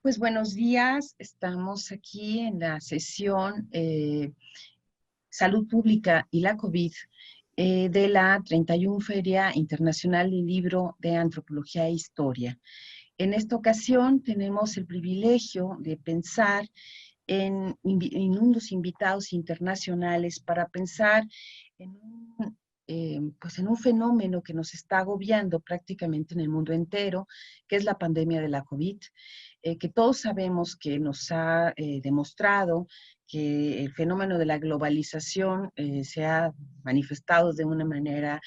Pues buenos días, estamos aquí en la sesión Salud Pública y la COVID de la 31 Feria Internacional del Libro de Antropología e Historia. En esta ocasión tenemos el privilegio de pensar en unos invitados internacionales para pensar en pues en un fenómeno que nos está agobiando prácticamente en el mundo entero, que es la pandemia de la COVID, que todos sabemos que nos ha demostrado que el fenómeno de la globalización se ha manifestado de una manera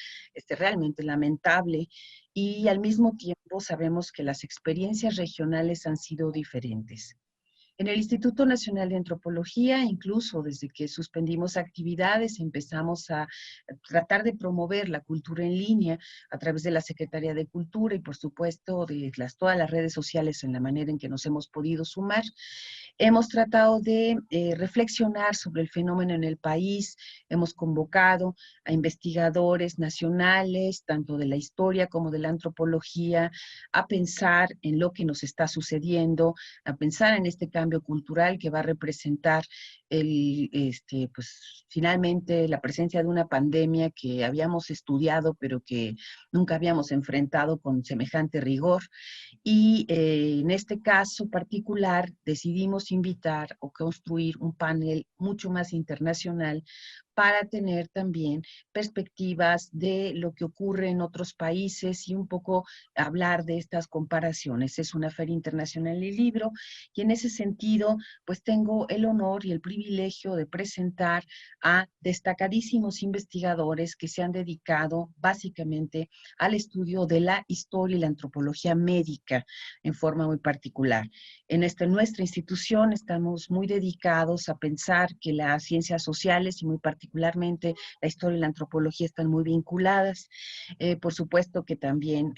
realmente lamentable y al mismo tiempo sabemos que las experiencias regionales han sido diferentes. En el Instituto Nacional de Antropología, incluso desde que suspendimos actividades, empezamos a tratar de promover la cultura en línea a través de la Secretaría de Cultura y, por supuesto, de todas las redes sociales en la manera en que nos hemos podido sumar. Hemos tratado de reflexionar sobre el fenómeno en el país, hemos convocado a investigadores nacionales, tanto de la historia como de la antropología, a pensar en lo que nos está sucediendo, a pensar en este cambio cultural que va a representar pues finalmente la presencia de una pandemia que habíamos estudiado, pero que nunca habíamos enfrentado con semejante rigor. Y en este caso particular decidimos invitar o construir un panel mucho más internacional para tener también perspectivas de lo que ocurre en otros países y un poco hablar de estas comparaciones. Es una Feria Internacional del Libro y en ese sentido, pues tengo el honor y el privilegio de presentar a destacadísimos investigadores que se han dedicado básicamente al estudio de la historia y la antropología médica en forma muy particular. En nuestra institución estamos muy dedicados a pensar que las ciencias sociales y muy particularmente la historia y la antropología están muy vinculadas. Por supuesto que también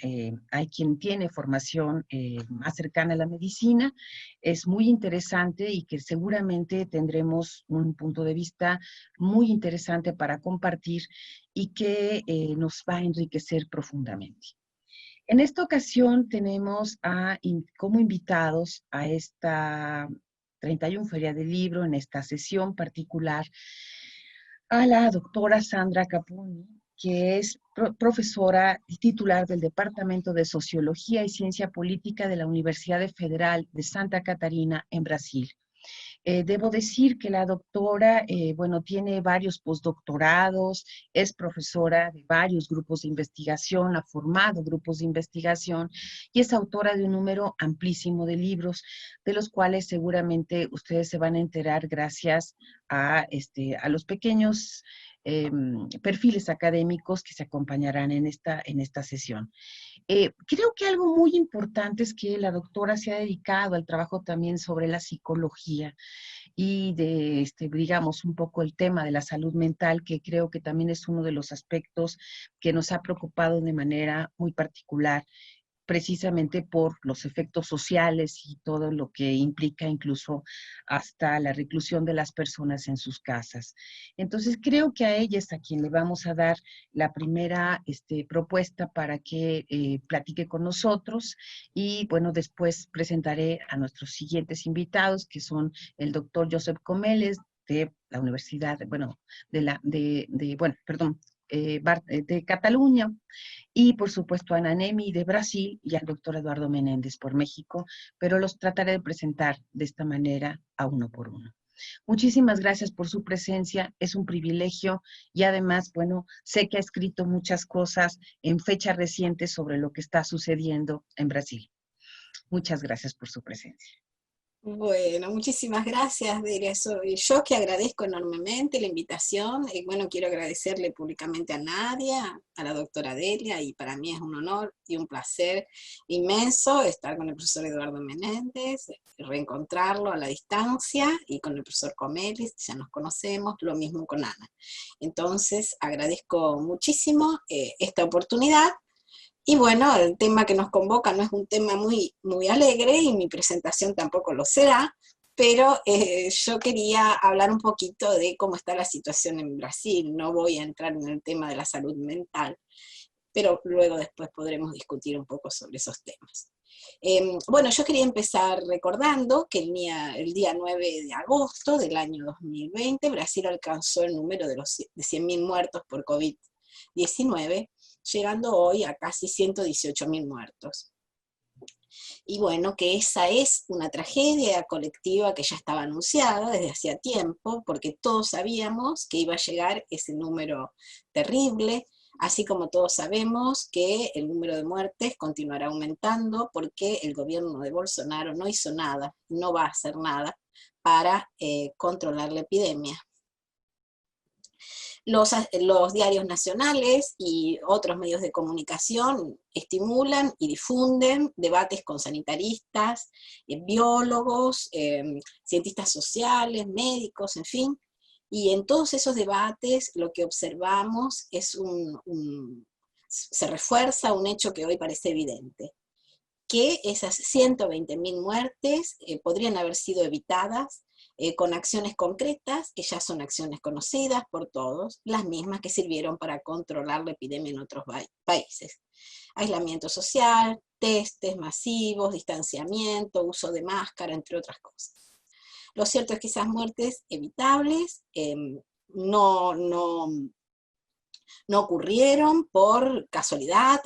hay quien tiene formación más cercana a la medicina. Es muy interesante y que seguramente tendremos un punto de vista muy interesante para compartir y que nos va a enriquecer profundamente. En esta ocasión tenemos como invitados a esta 31 Feria del Libro, en esta sesión particular, a la doctora Sandra Caponi, que es profesora y titular del Departamento de Sociología y Ciencia Política de la Universidad Federal de Santa Catarina en Brasil. Debo decir que la doctora, bueno, tiene varios postdoctorados, es profesora de varios grupos de investigación, ha formado grupos de investigación y es autora de un número amplísimo de libros, de los cuales seguramente ustedes se van a enterar gracias a los pequeños perfiles académicos que se acompañarán en esta sesión. Creo que algo muy importante es que la doctora se ha dedicado al trabajo también sobre la psicología y de, digamos, un poco el tema de la salud mental, que creo que también es uno de los aspectos que nos ha preocupado de manera muy particular, precisamente por los efectos sociales y todo lo que implica incluso hasta la reclusión de las personas en sus casas. Entonces creo que a ella es a quien le vamos a dar la primera propuesta para que platique con nosotros y bueno, después presentaré a nuestros siguientes invitados, que son el doctor Josep Comeles de la Universidad, bueno, bueno, perdón, de Cataluña, y por supuesto a Ana Nemi de Brasil y al doctor Eduardo Menéndez por México, pero los trataré de presentar de esta manera a uno por uno. Muchísimas gracias por su presencia, es un privilegio y además, bueno, sé que ha escrito muchas cosas en fecha reciente sobre lo que está sucediendo en Brasil. Muchas gracias por su presencia. Bueno, muchísimas gracias, Delia. Soy yo que agradezco enormemente la invitación. Y bueno, quiero agradecerle públicamente a Nadia, a la doctora Delia, y para mí es un honor y un placer inmenso estar con el profesor Eduardo Menéndez, reencontrarlo a la distancia, y con el profesor Comelis, ya nos conocemos, lo mismo con Ana. Entonces, agradezco muchísimo esta oportunidad. Y bueno, el tema que nos convoca no es un tema muy, muy alegre y mi presentación tampoco lo será, pero yo quería hablar un poquito de cómo está la situación en Brasil. No voy a entrar en el tema de la salud mental, pero luego después podremos discutir un poco sobre esos temas. Bueno, yo quería empezar recordando que el día 9 de agosto del año 2020, Brasil alcanzó el número de 100.000 muertos por COVID-19, llegando hoy a casi 118.000 muertos. Y bueno, que esa es una tragedia colectiva que ya estaba anunciada desde hacía tiempo, porque todos sabíamos que iba a llegar ese número terrible, así como todos sabemos que el número de muertes continuará aumentando porque el gobierno de Bolsonaro no hizo nada, no va a hacer nada para controlar la epidemia. Los diarios nacionales y otros medios de comunicación estimulan y difunden debates con sanitaristas, biólogos, cientistas sociales, médicos, en fin, y en todos esos debates lo que observamos es se refuerza un hecho que hoy parece evidente, que esas 120.000 muertes podrían haber sido evitadas con acciones concretas, que ya son acciones conocidas por todos, las mismas que sirvieron para controlar la epidemia en otros países. Aislamiento social, testes masivos, distanciamiento, uso de máscara, entre otras cosas. Lo cierto es que esas muertes evitables no ocurrieron por casualidad,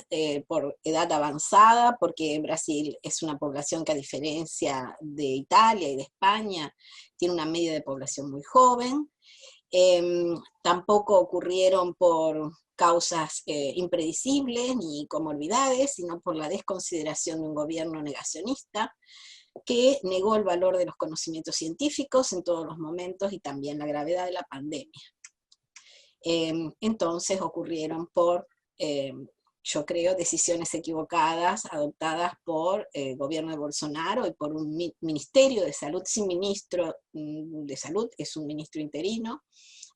por edad avanzada, porque Brasil es una población que, a diferencia de Italia y de España, tiene una media de población muy joven. Tampoco ocurrieron por causas impredecibles ni comorbilidades, sino por la desconsideración de un gobierno negacionista que negó el valor de los conocimientos científicos en todos los momentos y también la gravedad de la pandemia. Entonces ocurrieron por, yo creo, decisiones equivocadas adoptadas por el gobierno de Bolsonaro y por un ministerio de salud sin ministro de salud, es un ministro interino,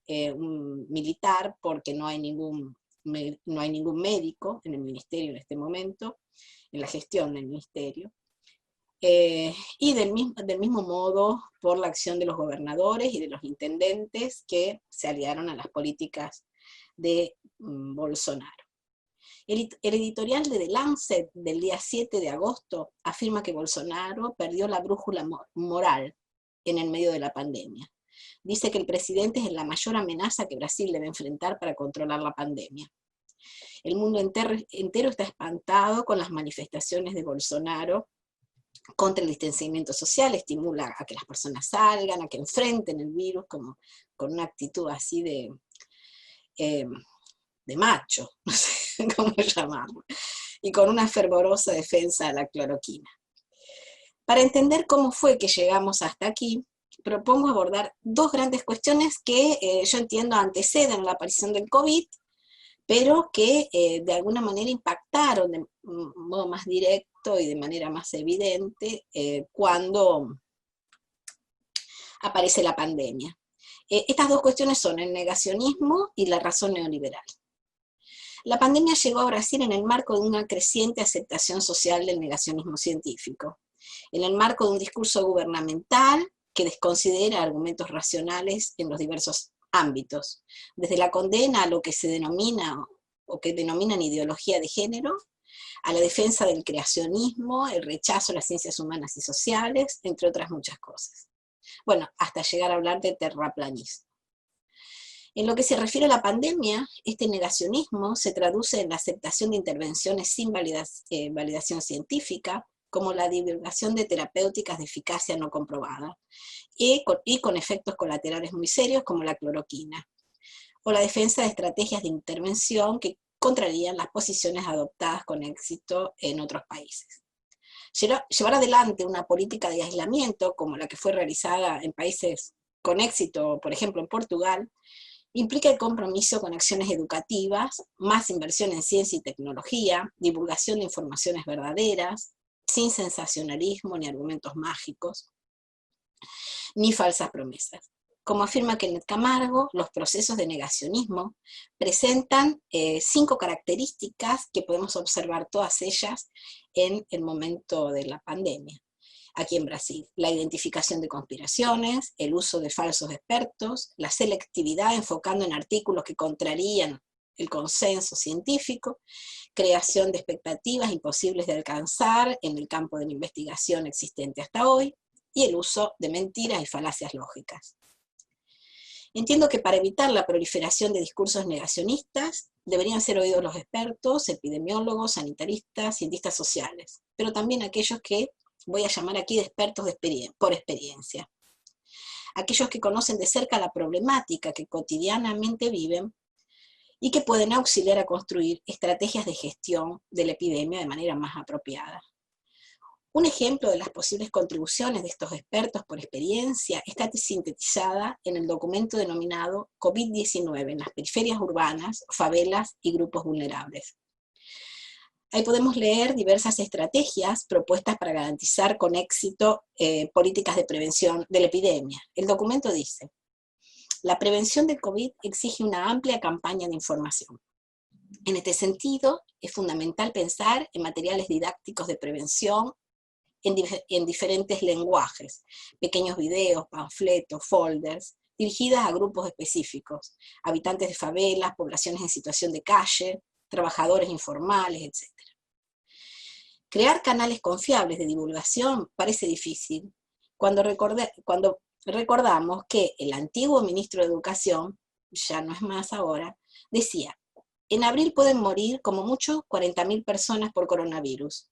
un militar, porque no hay ningún médico en el ministerio en este momento, en la gestión del ministerio. Y del mismo modo por la acción de los gobernadores y de los intendentes que se aliaron a las políticas de Bolsonaro. El editorial de The Lancet del día 7 de agosto afirma que Bolsonaro perdió la brújula moral en el medio de la pandemia. Dice que el presidente es la mayor amenaza que Brasil debe enfrentar para controlar la pandemia. El mundo entero está espantado con las manifestaciones de Bolsonaro contra el distanciamiento social, estimula a que las personas salgan, a que enfrenten el virus como con una actitud así de macho, no sé cómo llamarlo, y con una fervorosa defensa de la cloroquina. Para entender cómo fue que llegamos hasta aquí, propongo abordar dos grandes cuestiones que yo entiendo anteceden la aparición del COVID, pero que de alguna manera impactaron de modo más directo y de manera más evidente cuando aparece la pandemia. Estas dos cuestiones son el negacionismo y la razón neoliberal. La pandemia llegó a Brasil en el marco de una creciente aceptación social del negacionismo científico, en el marco de un discurso gubernamental que desconsidera argumentos racionales en los diversos ámbitos, desde la condena a lo que se denomina o que denominan ideología de género, a la defensa del creacionismo, el rechazo a las ciencias humanas y sociales, entre otras muchas cosas. Bueno, hasta llegar a hablar de terraplanismo. En lo que se refiere a la pandemia, este negacionismo se traduce en la aceptación de intervenciones sin validación científica, como la divulgación de terapéuticas de eficacia no comprobada, y con efectos colaterales muy serios como la cloroquina, o la defensa de estrategias de intervención que contrarían las posiciones adoptadas con éxito en otros países. Llevar adelante una política de aislamiento, como la que fue realizada en países con éxito, por ejemplo en Portugal, implica el compromiso con acciones educativas, más inversión en ciencia y tecnología, divulgación de informaciones verdaderas, sin sensacionalismo ni argumentos mágicos, ni falsas promesas. Como afirma Kenneth Camargo, los procesos de negacionismo presentan 5 características que podemos observar todas ellas en el momento de la pandemia. Aquí en Brasil, la identificación de conspiraciones, el uso de falsos expertos, la selectividad enfocando en artículos que contrarían el consenso científico, creación de expectativas imposibles de alcanzar en el campo de la investigación existente hasta hoy, y el uso de mentiras y falacias lógicas. Entiendo que para evitar la proliferación de discursos negacionistas, deberían ser oídos los expertos, epidemiólogos, sanitaristas, cientistas sociales, pero también aquellos que voy a llamar aquí de expertos por experiencia. Aquellos que conocen de cerca la problemática que cotidianamente viven y que pueden auxiliar a construir estrategias de gestión de la epidemia de manera más apropiada. Un ejemplo de las posibles contribuciones de estos expertos por experiencia está sintetizada en el documento denominado COVID-19 en las periferias urbanas, favelas y grupos vulnerables. Ahí podemos leer diversas estrategias propuestas para garantizar con éxito políticas de prevención de la epidemia. El documento dice: la prevención del COVID exige una amplia campaña de información. En este sentido, es fundamental pensar en materiales didácticos de prevención en diferentes lenguajes, pequeños videos, panfletos, folders, dirigidas a grupos específicos, habitantes de favelas, poblaciones en situación de calle, trabajadores informales, etc. Crear canales confiables de divulgación parece difícil cuando recordamos que el antiguo ministro de Educación, ya no es más ahora, decía: en abril pueden morir como mucho 40.000 personas por coronavirus.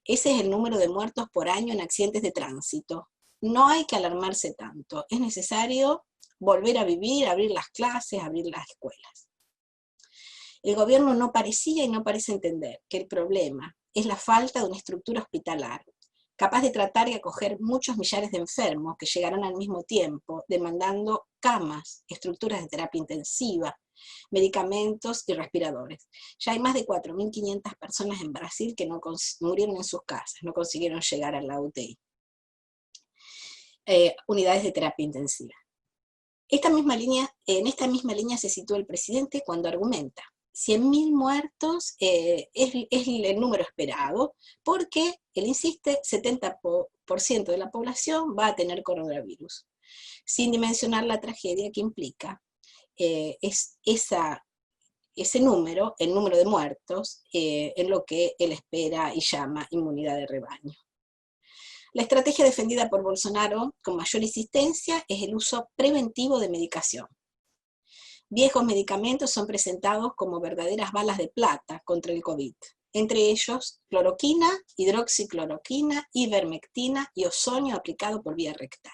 Ese es el número de muertos por año en accidentes de tránsito. No hay que alarmarse tanto. Es necesario volver a vivir, abrir las clases, abrir las escuelas. El gobierno no parecía y no parece entender que el problema es la falta de una estructura hospitalaria, capaz de tratar y acoger muchos millares de enfermos que llegarán al mismo tiempo, demandando camas, estructuras de terapia intensiva, medicamentos y respiradores. Ya hay más de 4.500 personas en Brasil que murieron en sus casas, no consiguieron llegar a la UTI. Unidades de terapia intensiva. En esta misma línea se sitúa el presidente cuando argumenta: 100.000 muertos es el número esperado, porque, él insiste, 70% de la población va a tener coronavirus, sin dimensionar la tragedia que implica ese número, el número de muertos, en lo que él espera y llama inmunidad de rebaño. La estrategia defendida por Bolsonaro con mayor insistencia es el uso preventivo de medicación. Viejos medicamentos son presentados como verdaderas balas de plata contra el COVID, entre ellos cloroquina, hidroxicloroquina, ivermectina y ozonio aplicado por vía rectal.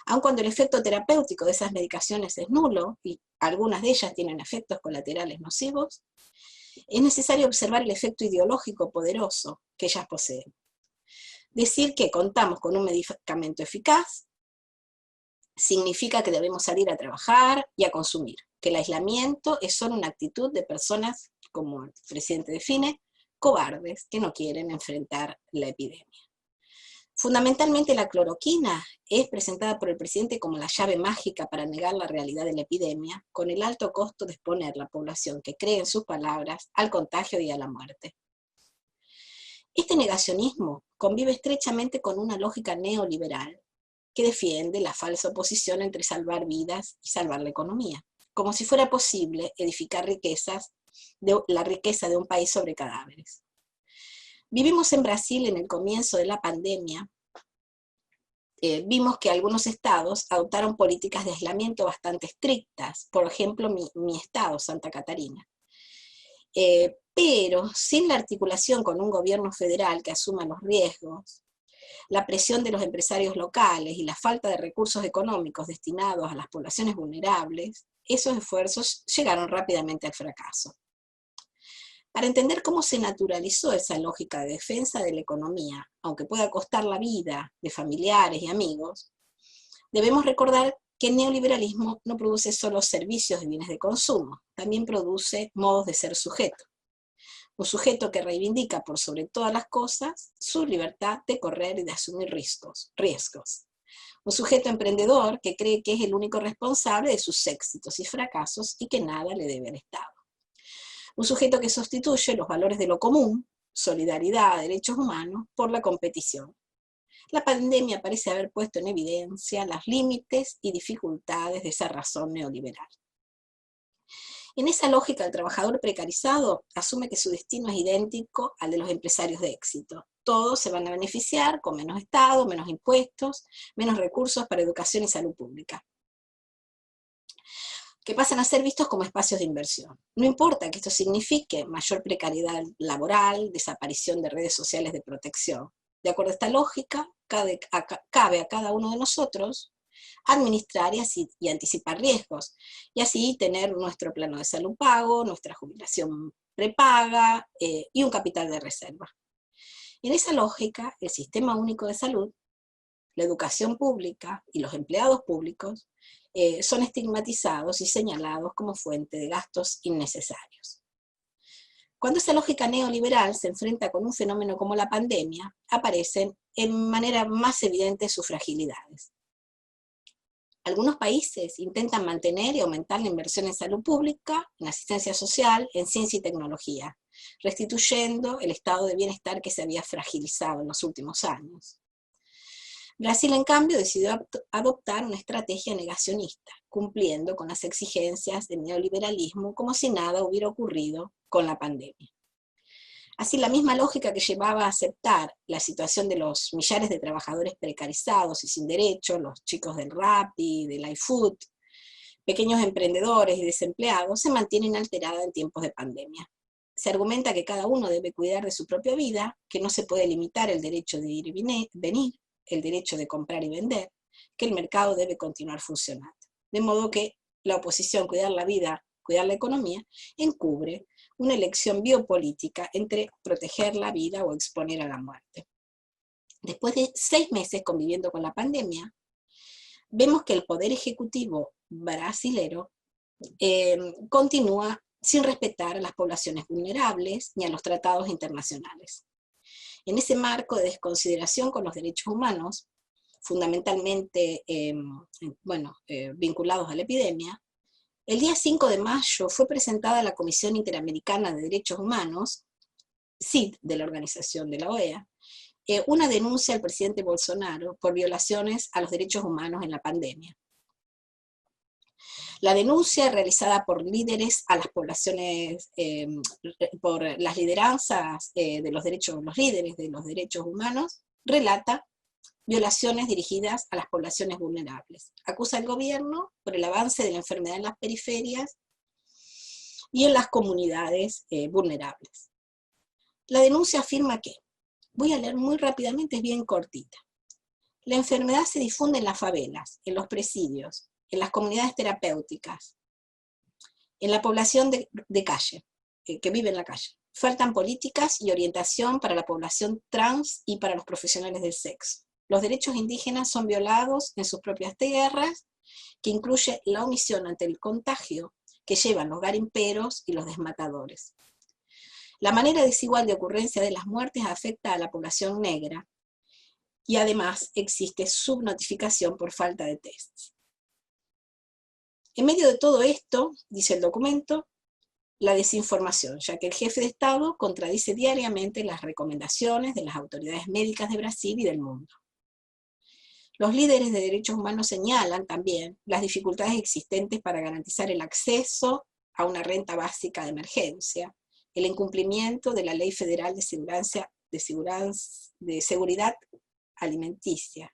Aun cuando el efecto terapéutico de esas medicaciones es nulo, y algunas de ellas tienen efectos colaterales nocivos, es necesario observar el efecto ideológico poderoso que ellas poseen. Decir que contamos con un medicamento eficaz significa que debemos salir a trabajar y a consumir, que el aislamiento es solo una actitud de personas, como el presidente define, cobardes, que no quieren enfrentar la epidemia. Fundamentalmente la cloroquina es presentada por el presidente como la llave mágica para negar la realidad de la epidemia, con el alto costo de exponer la población que cree en sus palabras al contagio y a la muerte. Este negacionismo convive estrechamente con una lógica neoliberal que defiende la falsa oposición entre salvar vidas y salvar la economía, como si fuera posible edificar la riqueza de un país sobre cadáveres. Vivimos en Brasil en el comienzo de la pandemia. Vimos que algunos estados adoptaron políticas de aislamiento bastante estrictas, por ejemplo mi estado, Santa Catarina. Pero sin la articulación con un gobierno federal que asuma los riesgos, la presión de los empresarios locales y la falta de recursos económicos destinados a las poblaciones vulnerables, esos esfuerzos llegaron rápidamente al fracaso. Para entender cómo se naturalizó esa lógica de defensa de la economía, aunque pueda costar la vida de familiares y amigos, debemos recordar que el neoliberalismo no produce solo servicios y bienes de consumo, también produce modos de ser sujeto. Un sujeto que reivindica por sobre todas las cosas su libertad de correr y de asumir riesgos. Un sujeto emprendedor que cree que es el único responsable de sus éxitos y fracasos y que nada le debe al Estado. Un sujeto que sustituye los valores de lo común, solidaridad, derechos humanos, por la competición. La pandemia parece haber puesto en evidencia los límites y dificultades de esa razón neoliberal. En esa lógica, el trabajador precarizado asume que su destino es idéntico al de los empresarios de éxito. Todos se van a beneficiar con menos Estado, menos impuestos, menos recursos para educación y salud pública, que pasan a ser vistos como espacios de inversión. No importa que esto signifique mayor precariedad laboral, desaparición de redes sociales de protección. De acuerdo a esta lógica, cabe a cada uno de nosotros administrar y anticipar riesgos, y así tener nuestro plano de salud pago, nuestra jubilación prepaga y un capital de reserva. En esa lógica, el Sistema Único de Salud, la educación pública y los empleados públicos son estigmatizados y señalados como fuente de gastos innecesarios. Cuando esa lógica neoliberal se enfrenta con un fenómeno como la pandemia, aparecen en manera más evidente sus fragilidades. Algunos países intentan mantener y aumentar la inversión en salud pública, en asistencia social, en ciencia y tecnología, restituyendo el estado de bienestar que se había fragilizado en los últimos años. Brasil, en cambio, decidió adoptar una estrategia negacionista, cumpliendo con las exigencias del neoliberalismo como si nada hubiera ocurrido con la pandemia. Así, la misma lógica que llevaba a aceptar la situación de los millares de trabajadores precarizados y sin derechos, los chicos del Rappi, del iFood, pequeños emprendedores y desempleados, se mantiene inalterada en tiempos de pandemia. Se argumenta que cada uno debe cuidar de su propia vida, que no se puede limitar el derecho de ir y venir, el derecho de comprar y vender, que el mercado debe continuar funcionando. De modo que la oposición, cuidar la vida, cuidar la economía, encubre una elección biopolítica entre proteger la vida o exponer a la muerte. Después de 6 meses conviviendo con la pandemia, vemos que el poder ejecutivo brasilero continúa sin respetar a las poblaciones vulnerables ni a los tratados internacionales. En ese marco de desconsideración con los derechos humanos, fundamentalmente vinculados a la epidemia, el día 5 de mayo fue presentada a la Comisión Interamericana de Derechos Humanos, CID, de la Organización de la OEA, una denuncia al presidente Bolsonaro por violaciones a los derechos humanos en la pandemia. La denuncia realizada por líderes a las poblaciones, por las lideranzas de los líderes de los derechos humanos, relata violaciones dirigidas a las poblaciones vulnerables. Acusa al gobierno por el avance de la enfermedad en las periferias y en las comunidades vulnerables. La denuncia afirma que, voy a leer muy rápidamente, es bien cortita. La enfermedad se difunde en las favelas, en los presidios, en las comunidades terapéuticas, en la población de calle, que vive en la calle. Faltan políticas y orientación para la población trans y para los profesionales del sexo. Los derechos indígenas son violados en sus propias tierras, que incluye la omisión ante el contagio que llevan los garimperos y los desmatadores. La manera desigual de ocurrencia de las muertes afecta a la población negra y además existe subnotificación por falta de tests. En medio de todo esto, dice el documento, la desinformación, ya que el jefe de Estado contradice diariamente las recomendaciones de las autoridades médicas de Brasil y del mundo. Los líderes de derechos humanos señalan también las dificultades existentes para garantizar el acceso a una renta básica de emergencia, el incumplimiento de la Ley Federal de Seguridad Alimenticia,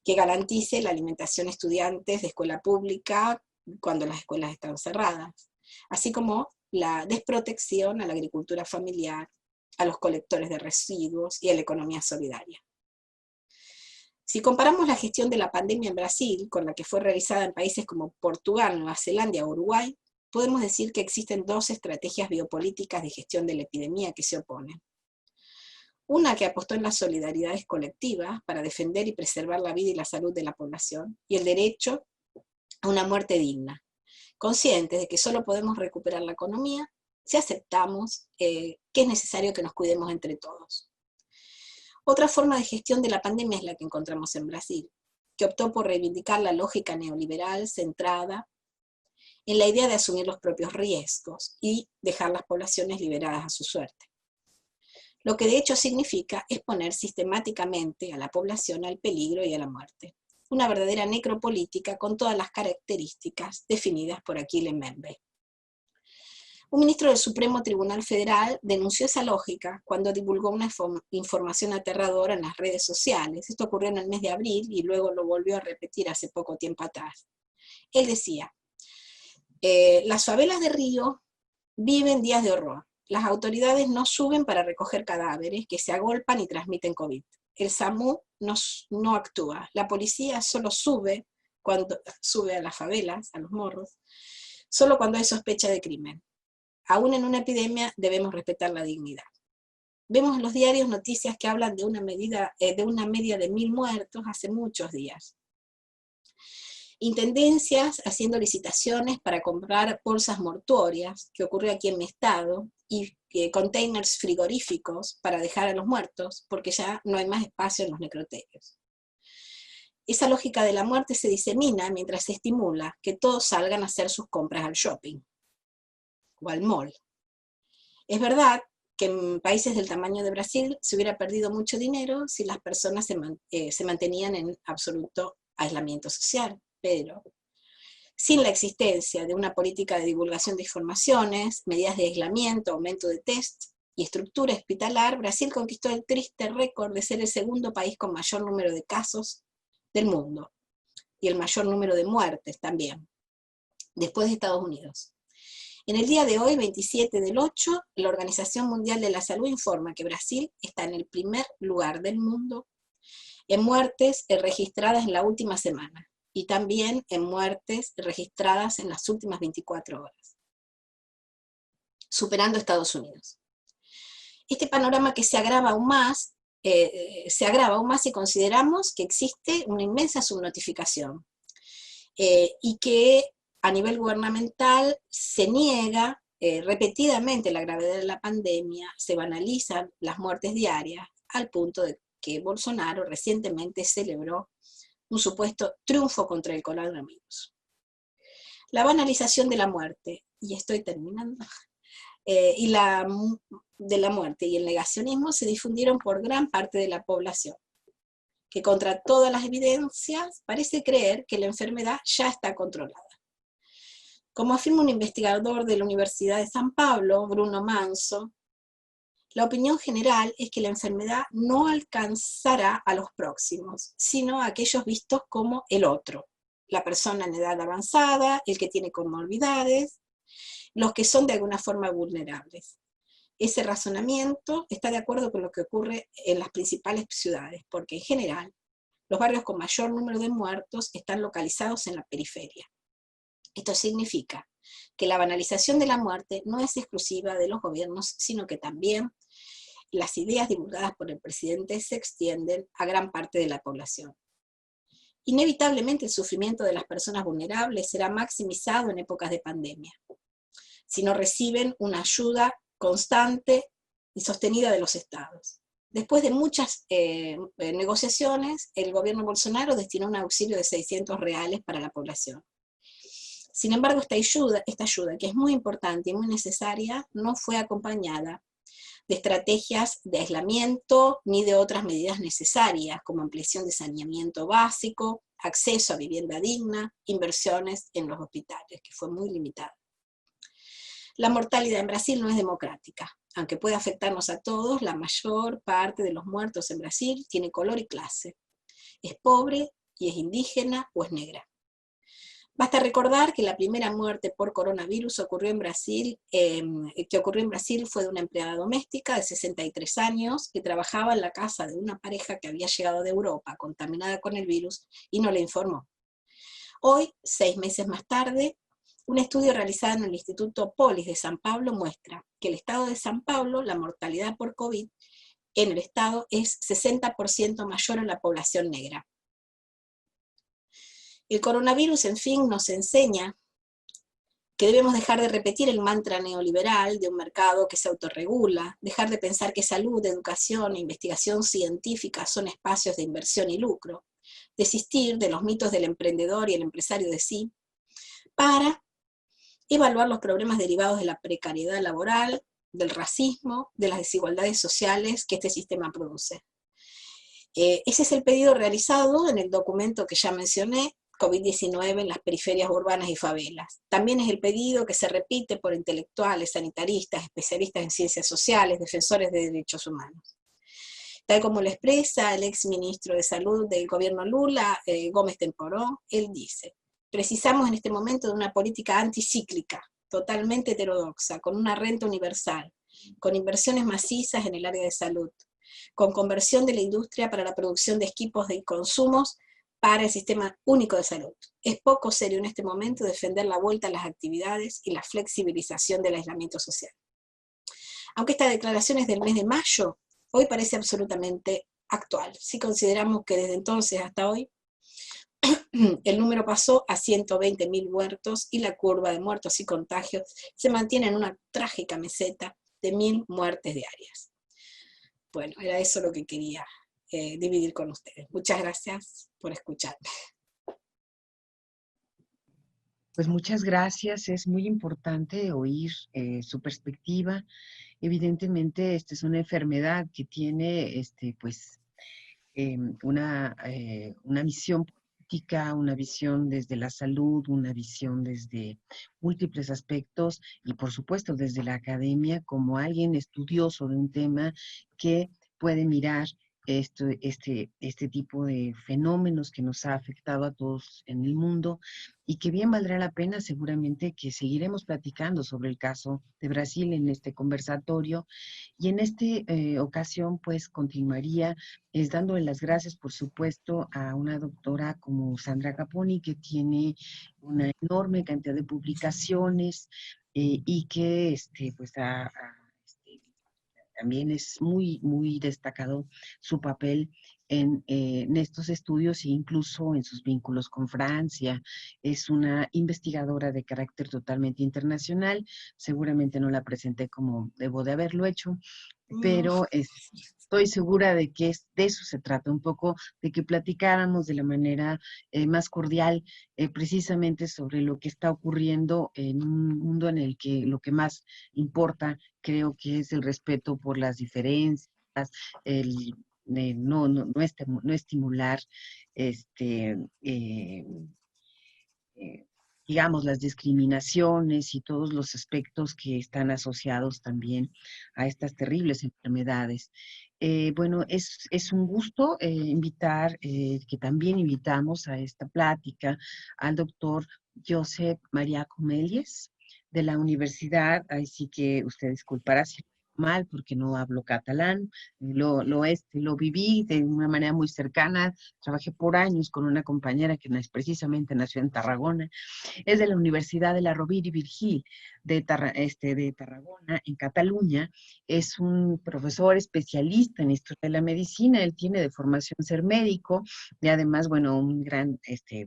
que garantice la alimentación a estudiantes de escuela pública cuando las escuelas están cerradas, así como la desprotección a la agricultura familiar, a los colectores de residuos y a la economía solidaria. Si comparamos la gestión de la pandemia en Brasil con la que fue realizada en países como Portugal, Nueva Zelanda o Uruguay, podemos decir que existen 2 estrategias biopolíticas de gestión de la epidemia que se oponen. Una que apostó en las solidaridades colectivas para defender y preservar la vida y la salud de la población, y el derecho a una muerte digna, conscientes de que solo podemos recuperar la economía si aceptamos que es necesario que nos cuidemos entre todos. Otra forma de gestión de la pandemia es la que encontramos en Brasil, que optó por reivindicar la lógica neoliberal centrada en la idea de asumir los propios riesgos y dejar las poblaciones liberadas a su suerte. Lo que de hecho significa exponer sistemáticamente a la población al peligro y a la muerte. Una verdadera necropolítica con todas las características definidas por Achille Mbembe. Un ministro del Supremo Tribunal Federal denunció esa lógica cuando divulgó una información aterradora en las redes sociales. Esto ocurrió en el mes de abril y luego lo volvió a repetir hace poco tiempo atrás. Él decía, las favelas de Río viven días de horror. Las autoridades no suben para recoger cadáveres que se agolpan y transmiten COVID. El SAMU no actúa. La policía solo sube cuando sube a las favelas, a los morros, solo cuando hay sospecha de crimen. Aún en una epidemia debemos respetar la dignidad. Vemos en los diarios noticias que hablan de una media de 1.000 muertos hace muchos días. Intendencias haciendo licitaciones para comprar bolsas mortuorias, que ocurrió aquí en mi estado, y containers frigoríficos para dejar a los muertos, porque ya no hay más espacio en los necroterios. Esa lógica de la muerte se disemina mientras se estimula que todos salgan a hacer sus compras al shopping o al mall. Es verdad que en países del tamaño de Brasil se hubiera perdido mucho dinero si las personas se mantenían en absoluto aislamiento social, pero sin la existencia de una política de divulgación de informaciones, medidas de aislamiento, aumento de test y estructura hospitalar, Brasil conquistó el triste récord de ser el segundo país con mayor número de casos del mundo, y el mayor número de muertes también, después de Estados Unidos. En el día de hoy, 27 del 8, la Organización Mundial de la Salud informa que Brasil está en el primer lugar del mundo en muertes registradas en la última semana, y también en muertes registradas en las últimas 24 horas, superando a Estados Unidos. Este panorama que se agrava aún más si consideramos que existe una inmensa subnotificación y que a nivel gubernamental se niega repetidamente la gravedad de la pandemia, se banalizan las muertes diarias, al punto de que Bolsonaro recientemente celebró un supuesto triunfo contra el coronavirus. La banalización de la muerte, y estoy terminando, de la muerte y el negacionismo se difundieron por gran parte de la población, que contra todas las evidencias parece creer que la enfermedad ya está controlada. Como afirma un investigador de la Universidad de San Pablo, Bruno Manso, la opinión general es que la enfermedad no alcanzará a los próximos, sino a aquellos vistos como el otro, la persona en edad avanzada, el que tiene comorbilidades, los que son de alguna forma vulnerables. Ese razonamiento está de acuerdo con lo que ocurre en las principales ciudades, porque en general los barrios con mayor número de muertos están localizados en la periferia. Esto significa que la banalización de la muerte no es exclusiva de los gobiernos, sino que también las ideas divulgadas por el presidente se extienden a gran parte de la población. Inevitablemente el sufrimiento de las personas vulnerables será maximizado en épocas de pandemia, si no reciben una ayuda constante y sostenida de los estados. Después de muchas negociaciones, el gobierno Bolsonaro destinó un auxilio de $600 para la población. Sin embargo, esta ayuda, que es muy importante y muy necesaria, no fue acompañada de estrategias de aislamiento ni de otras medidas necesarias, como ampliación de saneamiento básico, acceso a vivienda digna, inversiones en los hospitales, que fue muy limitada. La mortalidad en Brasil no es democrática. Aunque puede afectarnos a todos, la mayor parte de los muertos en Brasil tiene color y clase. Es pobre y es indígena o es negra. Basta recordar que la primera muerte por coronavirus ocurrió en Brasil fue de una empleada doméstica de 63 años que trabajaba en la casa de una pareja que había llegado de Europa contaminada con el virus y no le informó. Hoy, 6 meses más tarde, un estudio realizado en el Instituto Polis de San Pablo muestra que el estado de San Pablo, la mortalidad por COVID en el estado es 60% mayor en la población negra. El coronavirus, en fin, nos enseña que debemos dejar de repetir el mantra neoliberal de un mercado que se autorregula, dejar de pensar que salud, educación e investigación científica son espacios de inversión y lucro, desistir de los mitos del emprendedor y el empresario de sí, para evaluar los problemas derivados de la precariedad laboral, del racismo, de las desigualdades sociales que este sistema produce. Ese es el pedido realizado en el documento que ya mencioné, COVID-19 en las periferias urbanas y favelas. También es el pedido que se repite por intelectuales, sanitaristas, especialistas en ciencias sociales, defensores de derechos humanos. Tal como lo expresa el ex ministro de Salud del gobierno Lula, Gómez Temporó, él dice: precisamos en este momento de una política anticíclica, totalmente heterodoxa, con una renta universal, con inversiones macizas en el área de salud, con conversión de la industria para la producción de equipos de consumos para el Sistema Único de Salud. Es poco serio en este momento defender la vuelta a las actividades y la flexibilización del aislamiento social. Aunque esta declaración es del mes de mayo, hoy parece absolutamente actual. Si consideramos que desde entonces hasta hoy el número pasó a 120.000 muertos y la curva de muertos y contagios se mantiene en una trágica meseta de 1.000 muertes diarias. Bueno, era eso lo que quería dividir con ustedes. Muchas gracias por escucharme. Pues muchas gracias, es muy importante oír su perspectiva. Evidentemente, esta es una enfermedad que tiene pues, una visión política, una visión desde la salud, una visión desde múltiples aspectos y, por supuesto, desde la academia, como alguien estudioso de un tema que puede mirar este tipo de fenómenos que nos ha afectado a todos en el mundo y que bien valdrá la pena seguramente que seguiremos platicando sobre el caso de Brasil en este conversatorio. Y en esta ocasión, pues, continuaría dándole las gracias, por supuesto, a una doctora como Sandra Caponi, que tiene una enorme cantidad de publicaciones y que, pues, también es muy, muy destacado su papel en estos estudios e incluso en sus vínculos con Francia. Es una investigadora de carácter totalmente internacional. Seguramente no la presenté como debo de haberlo hecho, pero estoy segura de que de eso se trata, un poco de que platicáramos de la manera más cordial precisamente sobre lo que está ocurriendo en un mundo en el que lo que más importa creo que es el respeto por las diferencias, el no estimular eh, digamos, las discriminaciones y todos los aspectos que están asociados también a estas terribles enfermedades. Bueno, es un gusto invitar, que también invitamos a esta plática al doctor Josep María Comelles de la universidad, así que usted disculpará si mal porque no hablo catalán, lo viví de una manera muy cercana, trabajé por años con una compañera que precisamente nació en Tarragona, es de la Universidad de la Rovira i Virgili de Tarragona, en Cataluña. Es un profesor especialista en historia de la medicina. Él tiene de formación ser médico y además, bueno, un gran,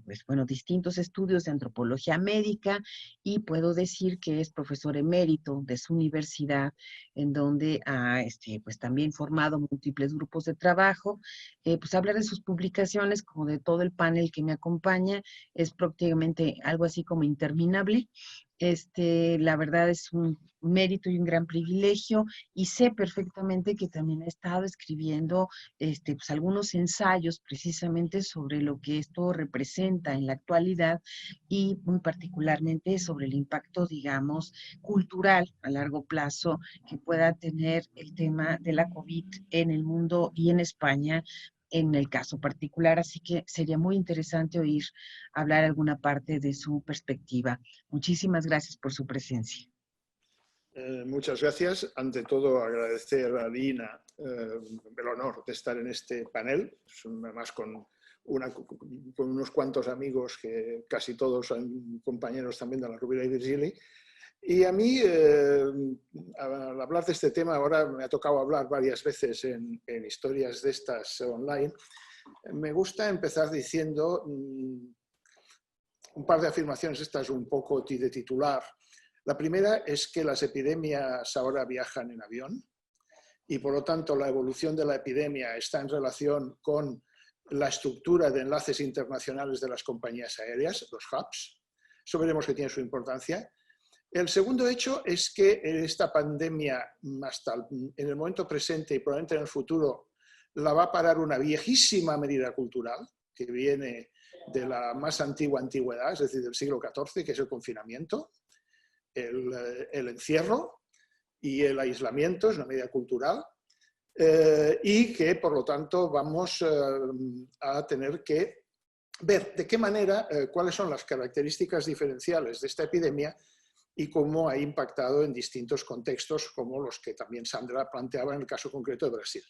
pues, bueno, distintos estudios de antropología médica y puedo decir que es profesor emérito de su universidad, en donde ha, pues, también formado múltiples grupos de trabajo. Pues hablar de sus publicaciones, como de todo el panel que me acompaña, es prácticamente algo así como interminable. La verdad es un mérito y un gran privilegio y sé perfectamente que también ha estado escribiendo pues algunos ensayos precisamente sobre lo que esto representa en la actualidad y muy particularmente sobre el impacto, digamos, cultural a largo plazo que pueda tener el tema de la COVID en el mundo y en España en el caso particular, así que sería muy interesante oír hablar alguna parte de su perspectiva. Muchísimas gracias por su presencia. Muchas gracias. Ante todo, agradecer a Lina el honor de estar en este panel, además con unos cuantos amigos que casi todos son compañeros también de la Rovira i Virgili. Y a mí, al hablar de este tema, ahora me ha tocado hablar varias veces en historias de estas online, me gusta empezar diciendo un par de afirmaciones, estas un poco de titular. La primera es que las epidemias ahora viajan en avión y por lo tanto la evolución de la epidemia está en relación con la estructura de enlaces internacionales de las compañías aéreas, los hubs. Eso veremos que tiene su importancia. El segundo hecho es que esta pandemia, hasta en el momento presente y probablemente en el futuro, la va a parar una viejísima medida cultural que viene de la más antigua antigüedad, es decir, del siglo XIV, que es el confinamiento, el encierro y el aislamiento, es una medida cultural, y que, por lo tanto, vamos a tener que ver de qué manera, cuáles son las características diferenciales de esta epidemia y cómo ha impactado en distintos contextos, como los que también Sandra planteaba en el caso concreto de Brasil.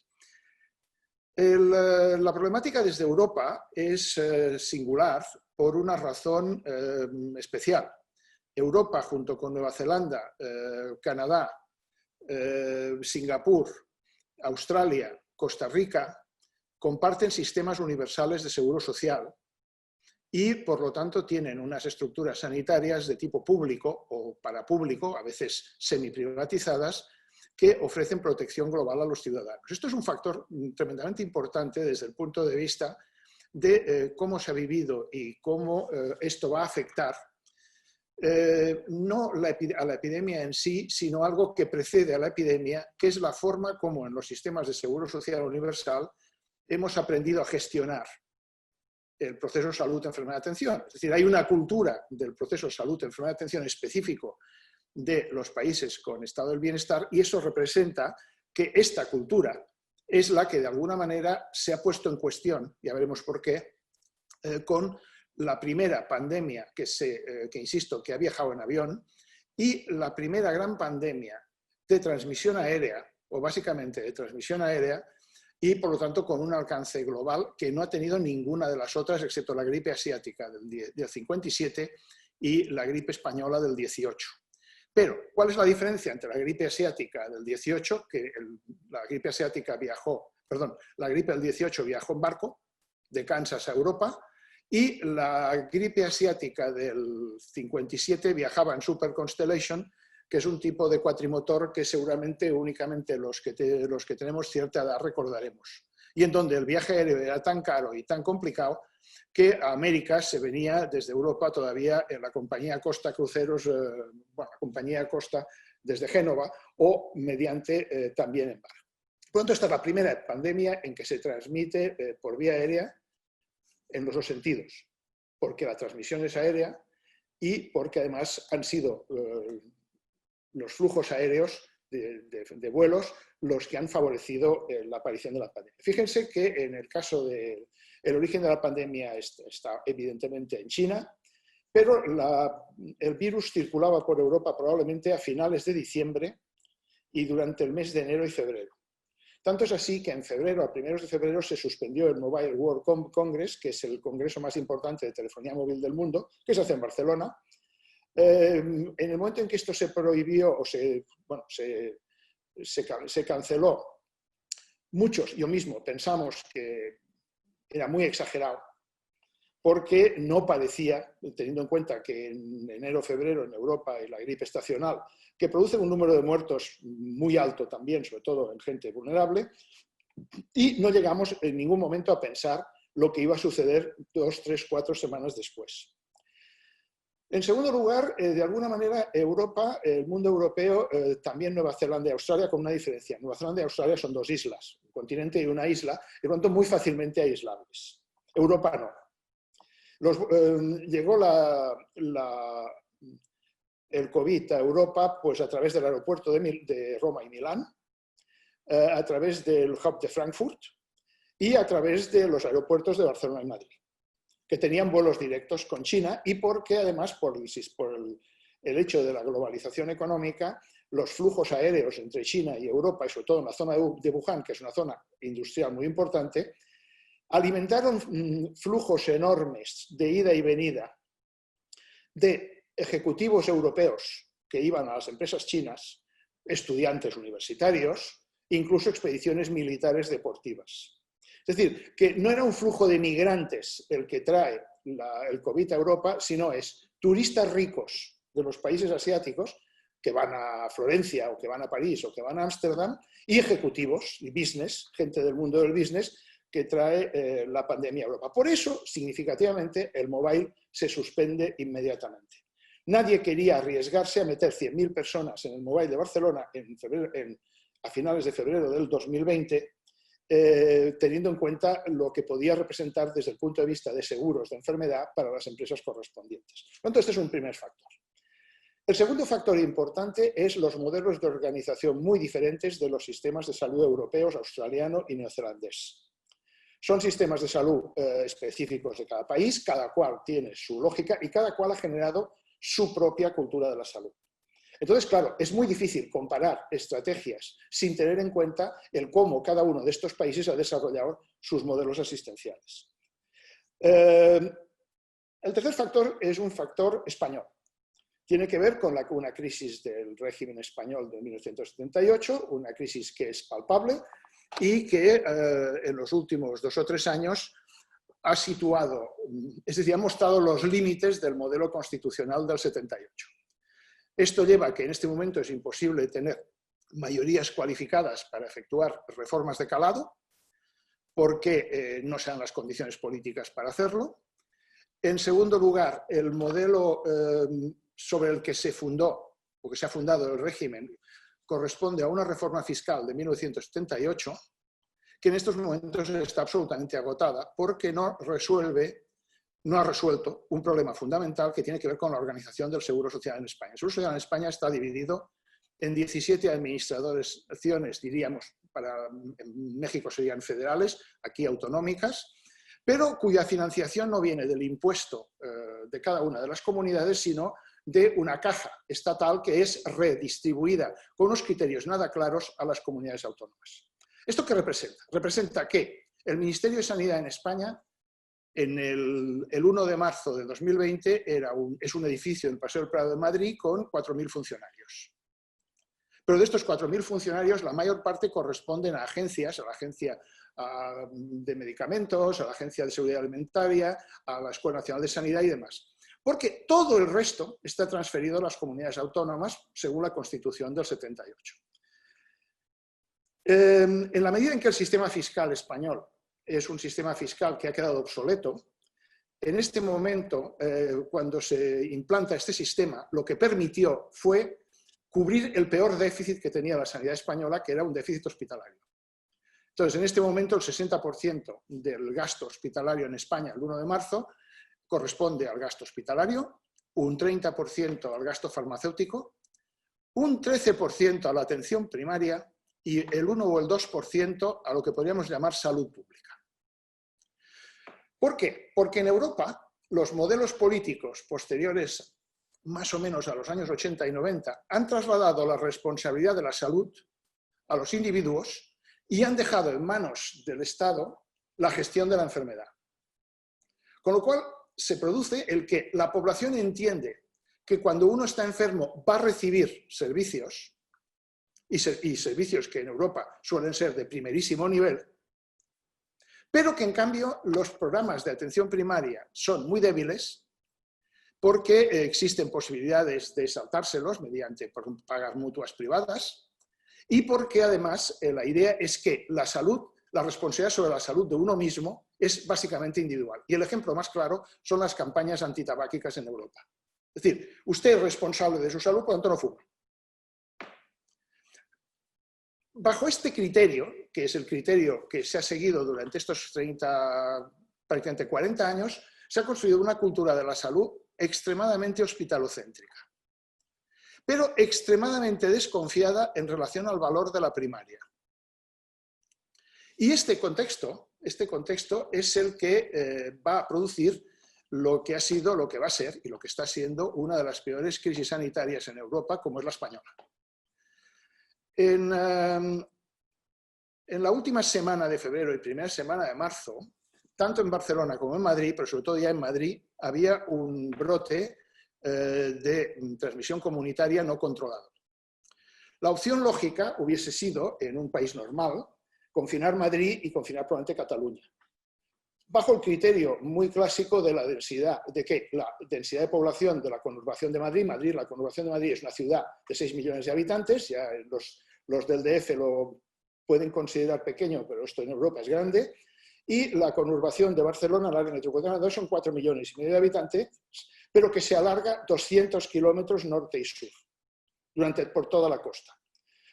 La problemática desde Europa es singular por una razón especial. Europa, junto con Nueva Zelanda, Canadá, Singapur, Australia, Costa Rica, comparten sistemas universales de seguro social y, por lo tanto, tienen unas estructuras sanitarias de tipo público o parapúblico, a veces semiprivatizadas, que ofrecen protección global a los ciudadanos. Esto es un factor tremendamente importante desde el punto de vista de cómo se ha vivido y cómo esto va a afectar no a la epidemia en sí, sino algo que precede a la epidemia, que es la forma como en los sistemas de seguro social universal hemos aprendido a gestionar el proceso salud-enfermedad-atención. Es decir, hay una cultura del proceso salud-enfermedad-atención específico de los países con estado del bienestar y eso representa que esta cultura es la que de alguna manera se ha puesto en cuestión, ya veremos por qué, con la primera pandemia que insisto, que ha viajado en avión y la primera gran pandemia de transmisión aérea, o básicamente de transmisión aérea, y por lo tanto con un alcance global que no ha tenido ninguna de las otras, excepto la gripe asiática del 57 y la gripe española del 18. Pero, ¿cuál es la diferencia entre la gripe asiática del 18, que la gripe asiática la gripe del 18 viajó en barco de Kansas a Europa, y la gripe asiática del 57 viajaba en Super Constellation, que es un tipo de cuatrimotor que seguramente únicamente los que tenemos cierta edad recordaremos. Y en donde el viaje aéreo era tan caro y tan complicado que a América se venía desde Europa todavía en la compañía Costa Cruceros, la compañía Costa desde Génova o mediante también en barco. Por lo tanto, esta es la primera pandemia en que se transmite por vía aérea en los dos sentidos, porque la transmisión es aérea y porque además han sido los flujos aéreos de vuelos los que han favorecido la aparición de la pandemia. Fíjense que en el caso del origen de la pandemia está evidentemente en China, pero el virus circulaba por Europa probablemente a finales de diciembre y durante el mes de enero y febrero. Tanto es así que en febrero, a primeros de febrero, se suspendió el Mobile World Congress, que es el congreso más importante de telefonía móvil del mundo, que se hace en Barcelona. En el momento en que esto se prohibió o se canceló, muchos, yo mismo, pensamos que era muy exagerado, porque no parecía, teniendo en cuenta que en enero o febrero en Europa la gripe estacional, que produce un número de muertos muy alto también, sobre todo en gente vulnerable, y no llegamos en ningún momento a pensar lo que iba a suceder 2, 3, 4 semanas después. En segundo lugar, de alguna manera, Europa, el mundo europeo, también Nueva Zelanda y Australia, con una diferencia. Nueva Zelanda y Australia son dos islas, un continente y una isla, y por lo tanto muy fácilmente aislables. Europa no. Llegó el COVID a Europa pues, a través del aeropuerto de Roma y Milán, a través del hub de Frankfurt y a través de los aeropuertos de Barcelona y Madrid, que tenían vuelos directos con China y porque además por el hecho de la globalización económica, los flujos aéreos entre China y Europa, y sobre todo en la zona de Wuhan, que es una zona industrial muy importante, alimentaron flujos enormes de ida y venida de ejecutivos europeos que iban a las empresas chinas, estudiantes universitarios, incluso expediciones militares deportivas. Es decir, que no era un flujo de migrantes el que trae el COVID a Europa, sino es turistas ricos de los países asiáticos que van a Florencia o que van a París o que van a Ámsterdam y ejecutivos y business, gente del mundo del business, que trae la pandemia a Europa. Por eso, significativamente, el mobile se suspende inmediatamente. Nadie quería arriesgarse a meter 100.000 personas en el mobile de Barcelona a finales de febrero del 2020 teniendo en cuenta lo que podía representar desde el punto de vista de seguros de enfermedad para las empresas correspondientes. Por lo tanto, este es un primer factor. El segundo factor importante es los modelos de organización muy diferentes de los sistemas de salud europeos, australiano y neozelandés. Son sistemas de salud específicos de cada país, cada cual tiene su lógica y cada cual ha generado su propia cultura de la salud. Entonces, claro, es muy difícil comparar estrategias sin tener en cuenta el cómo cada uno de estos países ha desarrollado sus modelos asistenciales. El tercer factor es un factor español. Tiene que ver con una crisis del régimen español de 1978, una crisis que es palpable y que en los últimos 2 o 3 años ha situado, es decir, ha mostrado los límites del modelo constitucional del 78. Esto lleva a que en este momento es imposible tener mayorías cualificadas para efectuar reformas de calado, porque no se dan las condiciones políticas para hacerlo. En segundo lugar, el modelo sobre el que se fundó, o que se ha fundado el régimen, corresponde a una reforma fiscal de 1978, que en estos momentos está absolutamente agotada, porque no ha resuelto un problema fundamental que tiene que ver con la organización del Seguro Social en España. El Seguro Social en España está dividido en 17 administraciones, diríamos, en México serían federales, aquí autonómicas, pero cuya financiación no viene del impuesto de cada una de las comunidades, sino de una caja estatal que es redistribuida con unos criterios nada claros a las comunidades autónomas. ¿Esto qué representa? Representa que el Ministerio de Sanidad en España, en el 1 de marzo de 2020, es un edificio en el Paseo del Prado de Madrid con 4.000 funcionarios. Pero de estos 4.000 funcionarios, la mayor parte corresponden a agencias, a la Agencia de Medicamentos, a la Agencia de Seguridad Alimentaria, a la Escuela Nacional de Sanidad y demás. Porque todo el resto está transferido a las comunidades autónomas según la Constitución del 78. En la medida en que el sistema fiscal español es un sistema fiscal que ha quedado obsoleto, en este momento, cuando se implanta este sistema, lo que permitió fue cubrir el peor déficit que tenía la sanidad española, que era un déficit hospitalario. Entonces, en este momento, el 60% del gasto hospitalario en España, el 1 de marzo, corresponde al gasto hospitalario, un 30% al gasto farmacéutico, un 13% a la atención primaria y el 1 o el 2% a lo que podríamos llamar salud pública. ¿Por qué? Porque en Europa los modelos políticos posteriores más o menos a los años 80 y 90 han trasladado la responsabilidad de la salud a los individuos y han dejado en manos del Estado la gestión de la enfermedad. Con lo cual se produce el que la población entiende que cuando uno está enfermo va a recibir servicios, y servicios que en Europa suelen ser de primerísimo nivel, pero que en cambio los programas de atención primaria son muy débiles porque existen posibilidades de saltárselos mediante pagar mutuas privadas y porque además la idea es que la salud, la responsabilidad sobre la salud de uno mismo es básicamente individual. Y el ejemplo más claro son las campañas antitabáquicas en Europa. Es decir, usted es responsable de su salud, por lo tanto no fuma. Bajo este criterio, que es el criterio que se ha seguido durante estos prácticamente 40 años, se ha construido una cultura de la salud extremadamente hospitalocéntrica, pero extremadamente desconfiada en relación al valor de la primaria. Y este contexto es el que va a producir lo que ha sido, lo que va a ser y lo que está siendo una de las peores crisis sanitarias en Europa, como es la española. En la última semana de febrero y primera semana de marzo, tanto en Barcelona como en Madrid, pero sobre todo ya en Madrid, había un brote de transmisión comunitaria no controlado. La opción lógica hubiese sido, en un país normal, confinar Madrid y confinar probablemente Cataluña, bajo el criterio muy clásico de la densidad, la densidad de población de la conurbación de Madrid. La conurbación de Madrid es una ciudad de 6 millones de habitantes, ya los del DF lo pueden considerar pequeño, pero esto en Europa es grande, y la conurbación de Barcelona, la área metropolitana, son 4,5 millones de habitantes, pero que se alarga 200 kilómetros norte y sur, por toda la costa.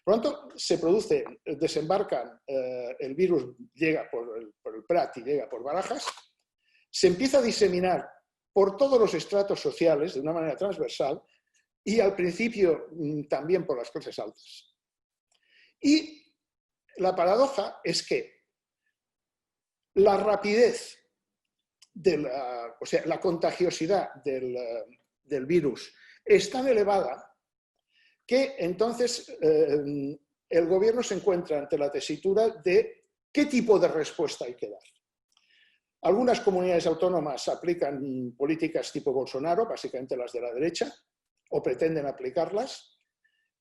Por lo tanto, se produce, desembarcan, el virus llega por el Prat y llega por Barajas, se empieza a diseminar por todos los estratos sociales de una manera transversal y al principio también por las clases altas. Y la paradoja es que la rapidez, o sea, la contagiosidad del virus es tan elevada que entonces el gobierno se encuentra ante la tesitura de qué tipo de respuesta hay que dar. Algunas comunidades autónomas aplican políticas tipo Bolsonaro, básicamente las de la derecha, o pretenden aplicarlas.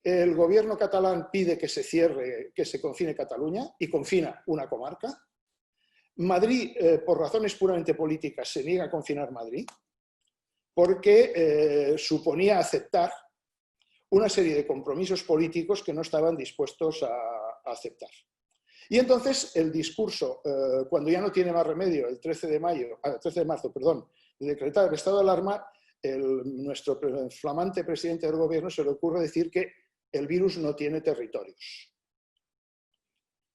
El gobierno catalán pide que se cierre, que se confine Cataluña y confina una comarca. Madrid, por razones puramente políticas, se niega a confinar Madrid porque suponía aceptar una serie de compromisos políticos que no estaban dispuestos a aceptar. Y entonces el discurso, cuando ya no tiene más remedio, el 13 de marzo, de decretar el estado de alarma, nuestro flamante presidente del gobierno se le ocurre decir que el virus no tiene territorios.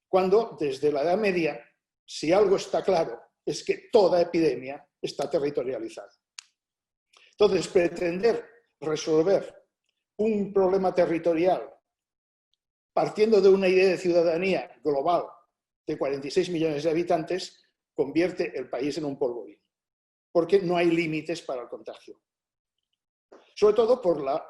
Cuando desde la Edad Media, si algo está claro, es que toda epidemia está territorializada. Entonces, pretender resolver un problema territorial partiendo de una idea de ciudadanía global de 46 millones de habitantes, convierte el país en un polvorín, porque no hay límites para el contagio. Sobre todo por la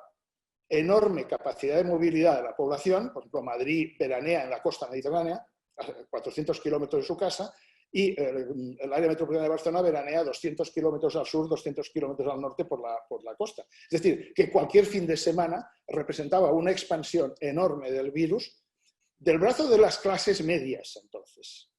enorme capacidad de movilidad de la población. Por ejemplo, Madrid veranea en la costa mediterránea, a 400 kilómetros de su casa, y el área metropolitana de Barcelona veranea 200 kilómetros al sur, 200 kilómetros al norte por la costa. Es decir, que cualquier fin de semana representaba una expansión enorme del virus del brazo de las clases medias, entonces.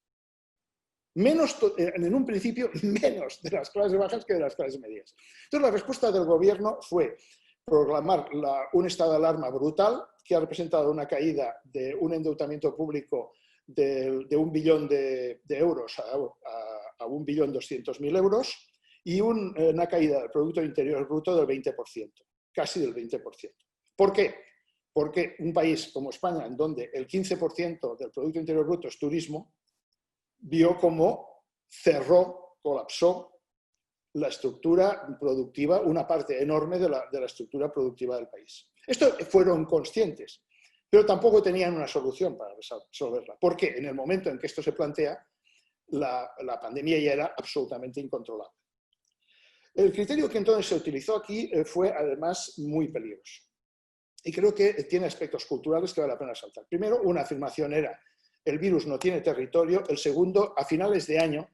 En un principio, menos de las clases bajas que de las clases medias. Entonces, la respuesta del gobierno fue proclamar un estado de alarma brutal, que ha representado una caída de un endeudamiento público de 1 billón de euros a 1.200.000 euros y una caída del Producto Interior Bruto del 20%, casi del 20%. ¿Por qué? Porque un país como España, en donde el 15% del Producto Interior Bruto es turismo, vio cómo cerró, colapsó la estructura productiva, una parte enorme de la estructura productiva del país. Esto fueron conscientes, pero tampoco tenían una solución para resolverla, porque en el momento en que esto se plantea, la pandemia ya era absolutamente incontrolable. El criterio que entonces se utilizó aquí fue además muy peligroso. Y creo que tiene aspectos culturales que vale la pena saltar. Primero, una afirmación era: el virus no tiene territorio. El segundo, a finales de año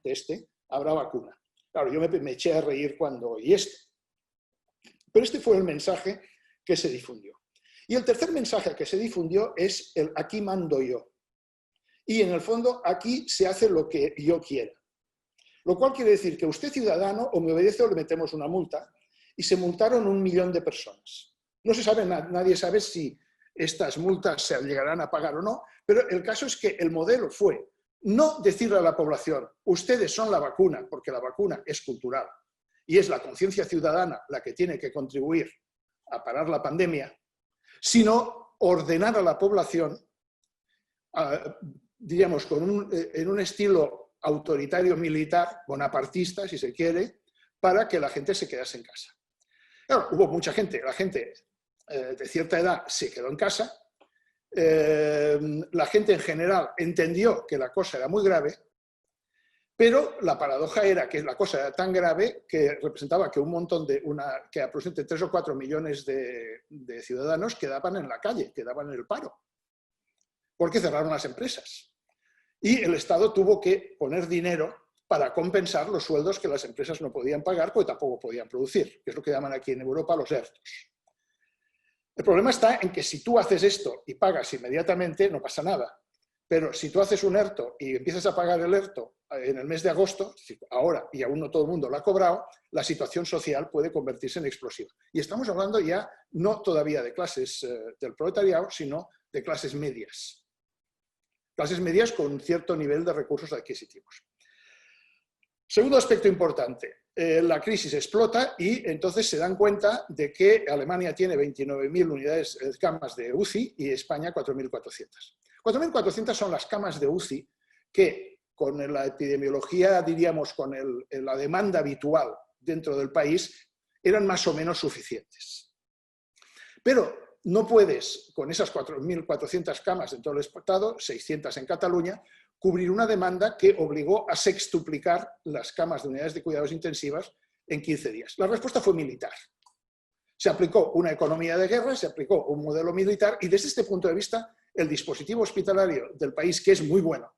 habrá vacuna. Claro, yo me eché a reír cuando oí esto. Pero este fue el mensaje que se difundió. Y el tercer mensaje que se difundió es el aquí mando yo. Y en el fondo, aquí se hace lo que yo quiera. Lo cual quiere decir que usted, ciudadano, o me obedece o le metemos una multa. Y se multaron 1 millón de personas. No se sabe, nadie sabe si estas multas se llegarán a pagar o no, pero el caso es que el modelo fue no decirle a la población: ustedes son la vacuna, porque la vacuna es cultural y es la conciencia ciudadana la que tiene que contribuir a parar la pandemia, sino ordenar a la población, diríamos, en un estilo autoritario militar, bonapartista, si se quiere, para que la gente se quedase en casa. Claro, hubo mucha gente, la gente de cierta edad se quedó en casa, la gente en general entendió que la cosa era muy grave, pero la paradoja era que la cosa era tan grave que representaba que que aproximadamente 3 o 4 millones de ciudadanos quedaban en la calle, quedaban en el paro, porque cerraron las empresas. Y el Estado tuvo que poner dinero para compensar los sueldos que las empresas no podían pagar, porque tampoco podían producir, que es lo que llaman aquí en Europa los ERTOs. El problema está en que si tú haces esto y pagas inmediatamente, no pasa nada. Pero si tú haces un ERTO y empiezas a pagar el ERTO en el mes de agosto, ahora, y aún no todo el mundo lo ha cobrado, la situación social puede convertirse en explosiva. Y estamos hablando ya no todavía de clases del proletariado, sino de clases medias. Clases medias con un cierto nivel de recursos adquisitivos. Segundo aspecto importante, la crisis explota y entonces se dan cuenta de que Alemania tiene 29.000 unidades, camas de UCI y España 4.400. 4.400 son las camas de UCI que con la epidemiología, diríamos, con la demanda habitual dentro del país, eran más o menos suficientes. Pero no puedes, con esas 4.400 camas en todo el Estado, 600 en Cataluña, cubrir una demanda que obligó a sextuplicar las camas de unidades de cuidados intensivas en 15 días. La respuesta fue militar. Se aplicó una economía de guerra, se aplicó un modelo militar y desde este punto de vista el dispositivo hospitalario del país, que es muy bueno,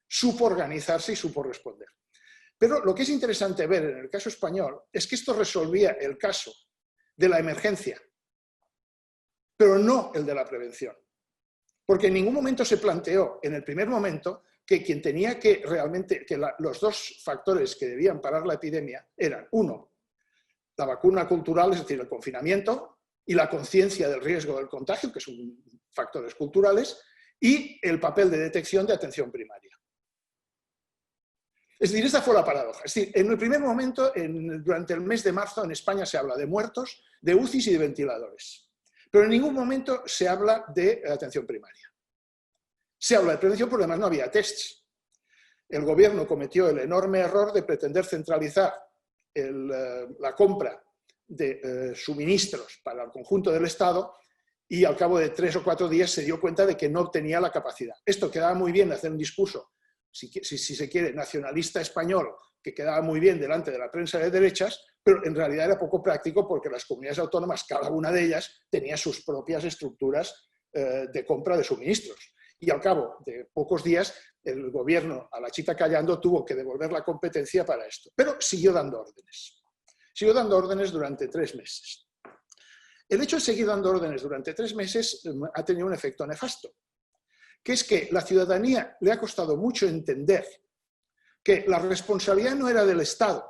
supo organizarse y supo responder. Pero lo que es interesante ver en el caso español es que esto resolvía el caso de la emergencia, pero no el de la prevención. Porque en ningún momento se planteó, en el primer momento, que quien tenía que realmente, los dos factores que debían parar la epidemia eran, uno, la vacuna cultural, es decir, el confinamiento, y la conciencia del riesgo del contagio, que son factores culturales, y el papel de detección de atención primaria. Es decir, esta fue la paradoja. Es decir, en el primer momento, durante el mes de marzo, en España se habla de muertos, de UCIs y de ventiladores. Pero en ningún momento se habla de atención primaria. Se habla de prevención porque además no había tests. El gobierno cometió el enorme error de pretender centralizar la compra de suministros para el conjunto del Estado y al cabo de 3 o 4 días se dio cuenta de que no tenía la capacidad. Esto quedaba muy bien de hacer un discurso, si se quiere, nacionalista español, que quedaba muy bien delante de la prensa de derechas, pero en realidad era poco práctico porque las comunidades autónomas, cada una de ellas, tenía sus propias estructuras de compra de suministros. Y al cabo de pocos días, el gobierno, a la chita callando, tuvo que devolver la competencia para esto. Pero siguió dando órdenes. Siguió dando órdenes durante 3 meses. El hecho de seguir dando órdenes durante 3 meses ha tenido un efecto nefasto, que es que la ciudadanía le ha costado mucho entender que la responsabilidad no era del Estado,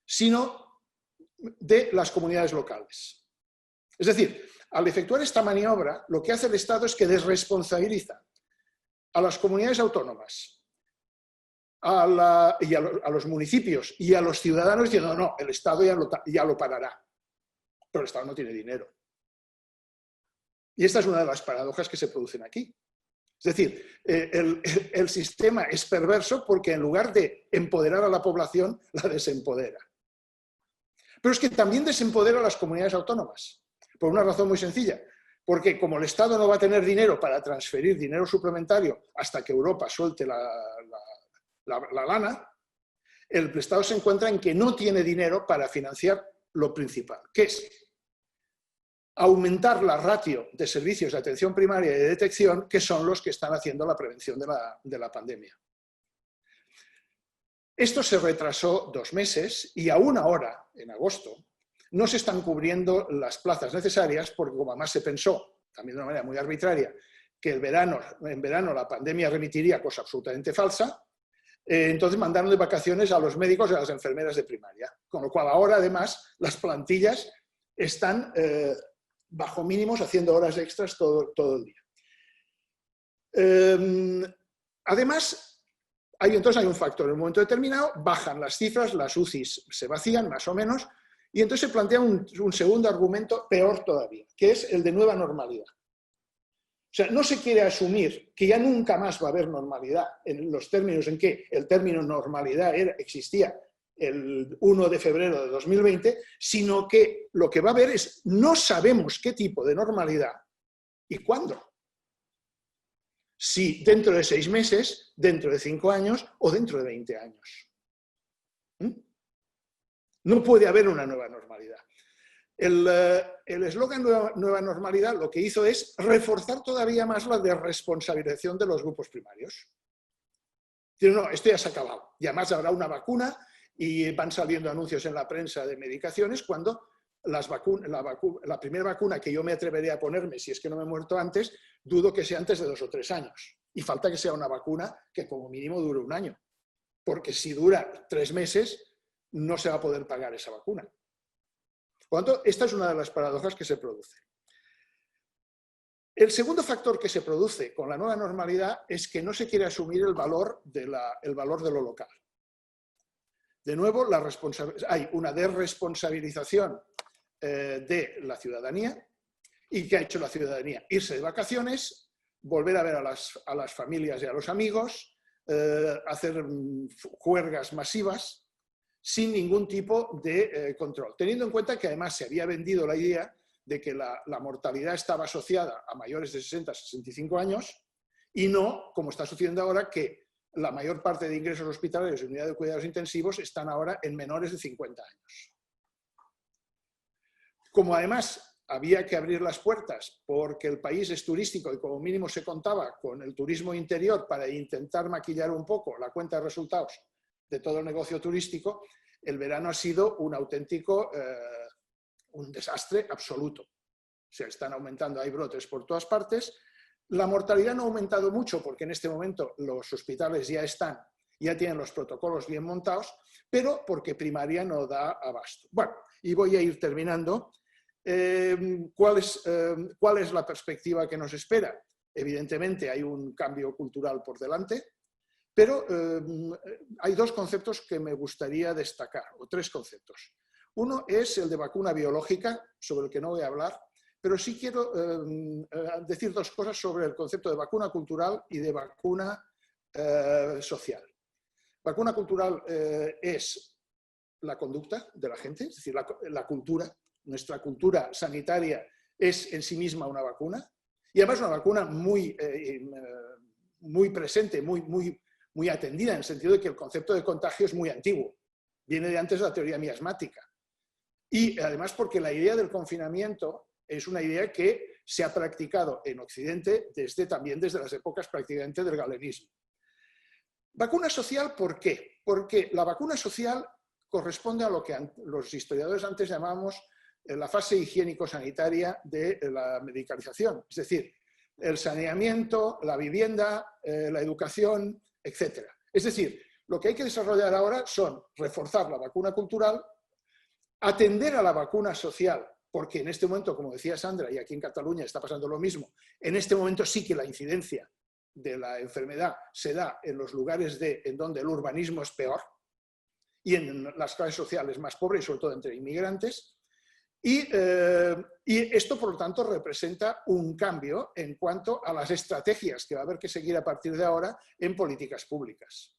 sino de las comunidades locales. Es decir, al efectuar esta maniobra, lo que hace el Estado es que desresponsabiliza a las comunidades autónomas, a los municipios y a los ciudadanos diciendo, no, el Estado ya lo parará. Pero el Estado no tiene dinero. Y esta es una de las paradojas que se producen aquí. Es decir, el sistema es perverso porque en lugar de empoderar a la población, la desempodera. Pero es que también desempodera a las comunidades autónomas, por una razón muy sencilla. Porque como el Estado no va a tener dinero para transferir dinero suplementario hasta que Europa suelte la lana, el Estado se encuentra en que no tiene dinero para financiar lo principal, que es aumentar la ratio de servicios de atención primaria y de detección, que son los que están haciendo la prevención de la pandemia. Esto se retrasó 2 meses y aún ahora, en agosto, no se están cubriendo las plazas necesarias porque, como además se pensó, también de una manera muy arbitraria, que en verano la pandemia remitiría, cosa absolutamente falsa, entonces mandaron de vacaciones a los médicos y a las enfermeras de primaria. Con lo cual ahora, además, las plantillas están bajo mínimos, haciendo horas extras todo el día. Además, entonces hay un factor. En un momento determinado bajan las cifras, las UCIs se vacían más o menos, y entonces se plantea un segundo argumento peor todavía, que es el de nueva normalidad. O sea, no se quiere asumir que ya nunca más va a haber normalidad en los términos en que el término normalidad existía el 1 de febrero de 2020, sino que lo que va a haber es no sabemos qué tipo de normalidad y cuándo. Si dentro de 6 meses, dentro de 5 años o dentro de 20 años. No puede haber una nueva normalidad. El eslogan nueva normalidad lo que hizo es reforzar todavía más la desresponsabilización de los grupos primarios. No, esto ya se ha acabado. Y además habrá una vacuna y van saliendo anuncios en la prensa de medicaciones cuando la primera vacuna que yo me atrevería a ponerme, si es que no me he muerto antes, dudo que sea antes de 2 o 3 años. Y falta que sea una vacuna que como mínimo dure 1 año. Porque si dura 3 meses, no se va a poder pagar esa vacuna. Por lo tanto, esta es una de las paradojas que se produce. El segundo factor que se produce con la nueva normalidad es que no se quiere asumir el valor de lo local. De nuevo, hay una desresponsabilización de la ciudadanía. ¿Y qué ha hecho la ciudadanía? Irse de vacaciones, volver a ver a las familias y a los amigos, hacer juergas masivas sin ningún tipo de control. Teniendo en cuenta que además se había vendido la idea de que la mortalidad estaba asociada a mayores de 60-65 años y no, como está sucediendo ahora, que la mayor parte de ingresos hospitalarios y unidades de cuidados intensivos están ahora en menores de 50 años. Como además había que abrir las puertas porque el país es turístico y como mínimo se contaba con el turismo interior para intentar maquillar un poco la cuenta de resultados de todo el negocio turístico, el verano ha sido un auténtico un desastre absoluto. Se están aumentando, hay brotes por todas partes. La mortalidad no ha aumentado mucho porque en este momento los hospitales ya tienen los protocolos bien montados, pero porque primaria no da abasto. Bueno, y voy a ir terminando. ¿Cuál es la perspectiva que nos espera? Evidentemente hay un cambio cultural por delante, pero hay dos conceptos que me gustaría destacar, o tres conceptos. Uno es el de vacuna biológica, sobre el que no voy a hablar, pero sí quiero decir dos cosas sobre el concepto de vacuna cultural y de vacuna social. Vacuna cultural es la conducta de la gente, es decir, la cultura. Nuestra cultura sanitaria es en sí misma una vacuna, y además una vacuna muy presente, muy atendida, en el sentido de que el concepto de contagio es muy antiguo, viene de antes de la teoría miasmática. Y además porque la idea del confinamiento es una idea que se ha practicado en Occidente también desde las épocas prácticamente del galenismo. Vacuna social, ¿por qué? Porque la vacuna social corresponde a lo que los historiadores antes llamábamos la fase higiénico-sanitaria de la medicalización, es decir, el saneamiento, la vivienda, la educación, etc. Es decir, lo que hay que desarrollar ahora son reforzar la vacuna cultural, atender a la vacuna social, porque en este momento, como decía Sandra, y aquí en Cataluña está pasando lo mismo, en este momento sí que la incidencia de la enfermedad se da en los lugares en donde el urbanismo es peor y en las clases sociales más pobres, sobre todo entre inmigrantes. Y esto, por lo tanto, representa un cambio en cuanto a las estrategias que va a haber que seguir a partir de ahora en políticas públicas.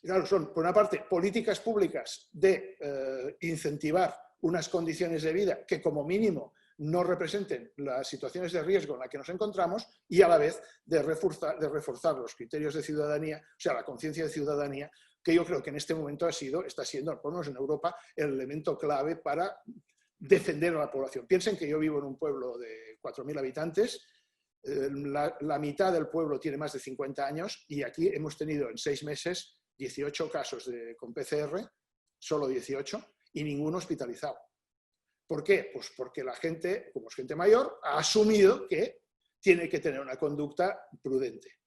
Y claro, son, por una parte, políticas públicas de incentivar unas condiciones de vida que, como mínimo, no representen las situaciones de riesgo en las que nos encontramos y, a la vez, de reforzar los criterios de ciudadanía, o sea, la conciencia de ciudadanía, que yo creo que en este momento está siendo, por lo menos en Europa, el elemento clave para defender a la población. Piensen que yo vivo en un pueblo de 4.000 habitantes, la mitad del pueblo tiene más de 50 años y aquí hemos tenido en 6 meses 18 casos con PCR, solo 18, y ninguno hospitalizado. ¿Por qué? Pues porque la gente, como es gente mayor, ha asumido que tiene que tener una conducta prudente.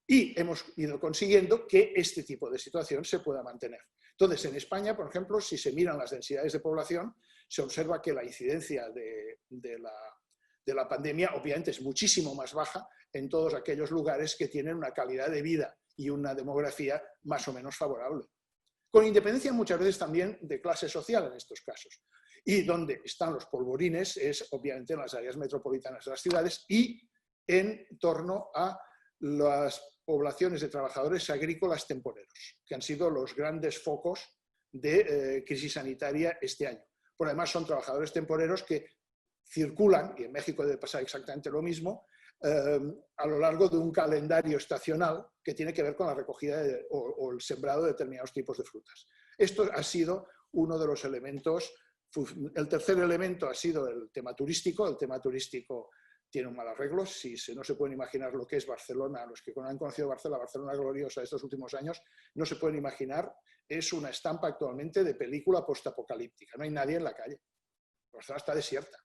Y hemos ido consiguiendo que este tipo de situación se pueda mantener. Entonces, en España, por ejemplo, si se miran las densidades de población, se observa que la incidencia de la pandemia obviamente es muchísimo más baja en todos aquellos lugares que tienen una calidad de vida y una demografía más o menos favorable. Con independencia muchas veces también de clase social en estos casos. Y donde están los polvorines es obviamente en las áreas metropolitanas de las ciudades y en torno a las poblaciones de trabajadores agrícolas temporeros, que han sido los grandes focos de crisis sanitaria este año. Por además son trabajadores temporeros que circulan, y en México debe pasar exactamente lo mismo, a lo largo de un calendario estacional que tiene que ver con la recogida o el sembrado de determinados tipos de frutas. Esto ha sido uno de los elementos. El tercer elemento ha sido el tema turístico. El tema turístico tiene un mal arreglo. Si no se pueden imaginar lo que es Barcelona, los que han conocido Barcelona gloriosa de estos últimos años, no se pueden imaginar. Es una estampa actualmente de película postapocalíptica. No hay nadie en la calle. Barcelona está desierta.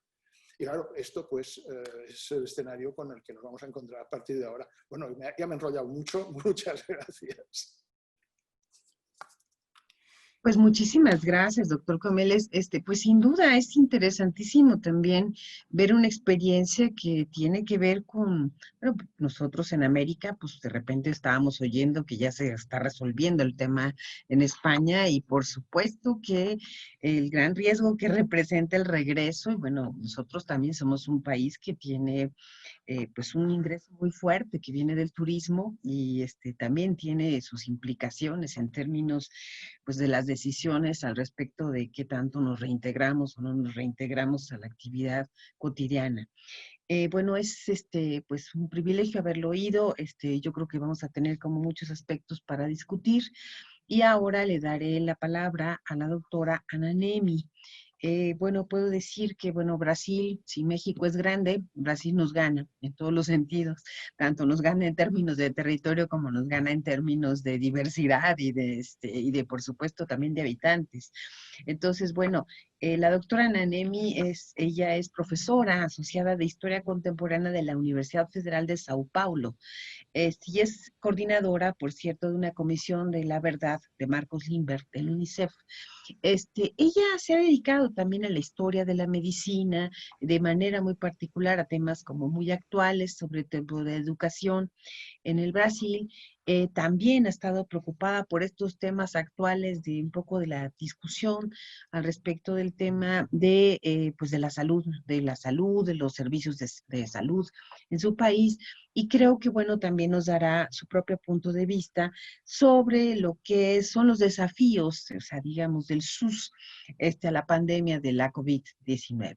Y claro, esto pues es el escenario con el que nos vamos a encontrar a partir de ahora. Bueno, ya me he enrollado mucho. Muchas gracias. Pues muchísimas gracias, doctor Comeles. Pues sin duda es interesantísimo también ver una experiencia que tiene que ver con, bueno, nosotros en América, pues de repente estábamos oyendo que ya se está resolviendo el tema en España y por supuesto que el gran riesgo que representa el regreso, y bueno, nosotros también somos un país que tiene pues un ingreso muy fuerte que viene del turismo y también tiene sus implicaciones en términos pues de las decisiones al respecto de qué tanto nos reintegramos o no nos reintegramos a la actividad cotidiana. Bueno, es pues un privilegio haberlo oído. Yo creo que vamos a tener como muchos aspectos para discutir. Y ahora le daré la palabra a la doctora Ana Nemi. Bueno, puedo decir que, bueno, Brasil, si México es grande, Brasil nos gana en todos los sentidos, tanto nos gana en términos de territorio como nos gana en términos de diversidad y de por supuesto, también de habitantes. Entonces, bueno, la doctora Nanemi ella es profesora asociada de Historia Contemporánea de la Universidad Federal de Sao Paulo. Y es coordinadora, por cierto, de una comisión de la verdad de Marcos Lindbergh, del UNICEF. Ella se ha dedicado también a la historia de la medicina, de manera muy particular a temas como muy actuales sobre el tema de educación en el Brasil. También ha estado preocupada por estos temas actuales de un poco de la discusión al respecto del tema pues de la salud, de los servicios de salud en su país. Y creo que, bueno, también nos dará su propio punto de vista sobre lo que son los desafíos, o sea, digamos, del SUS a la pandemia de la COVID-19.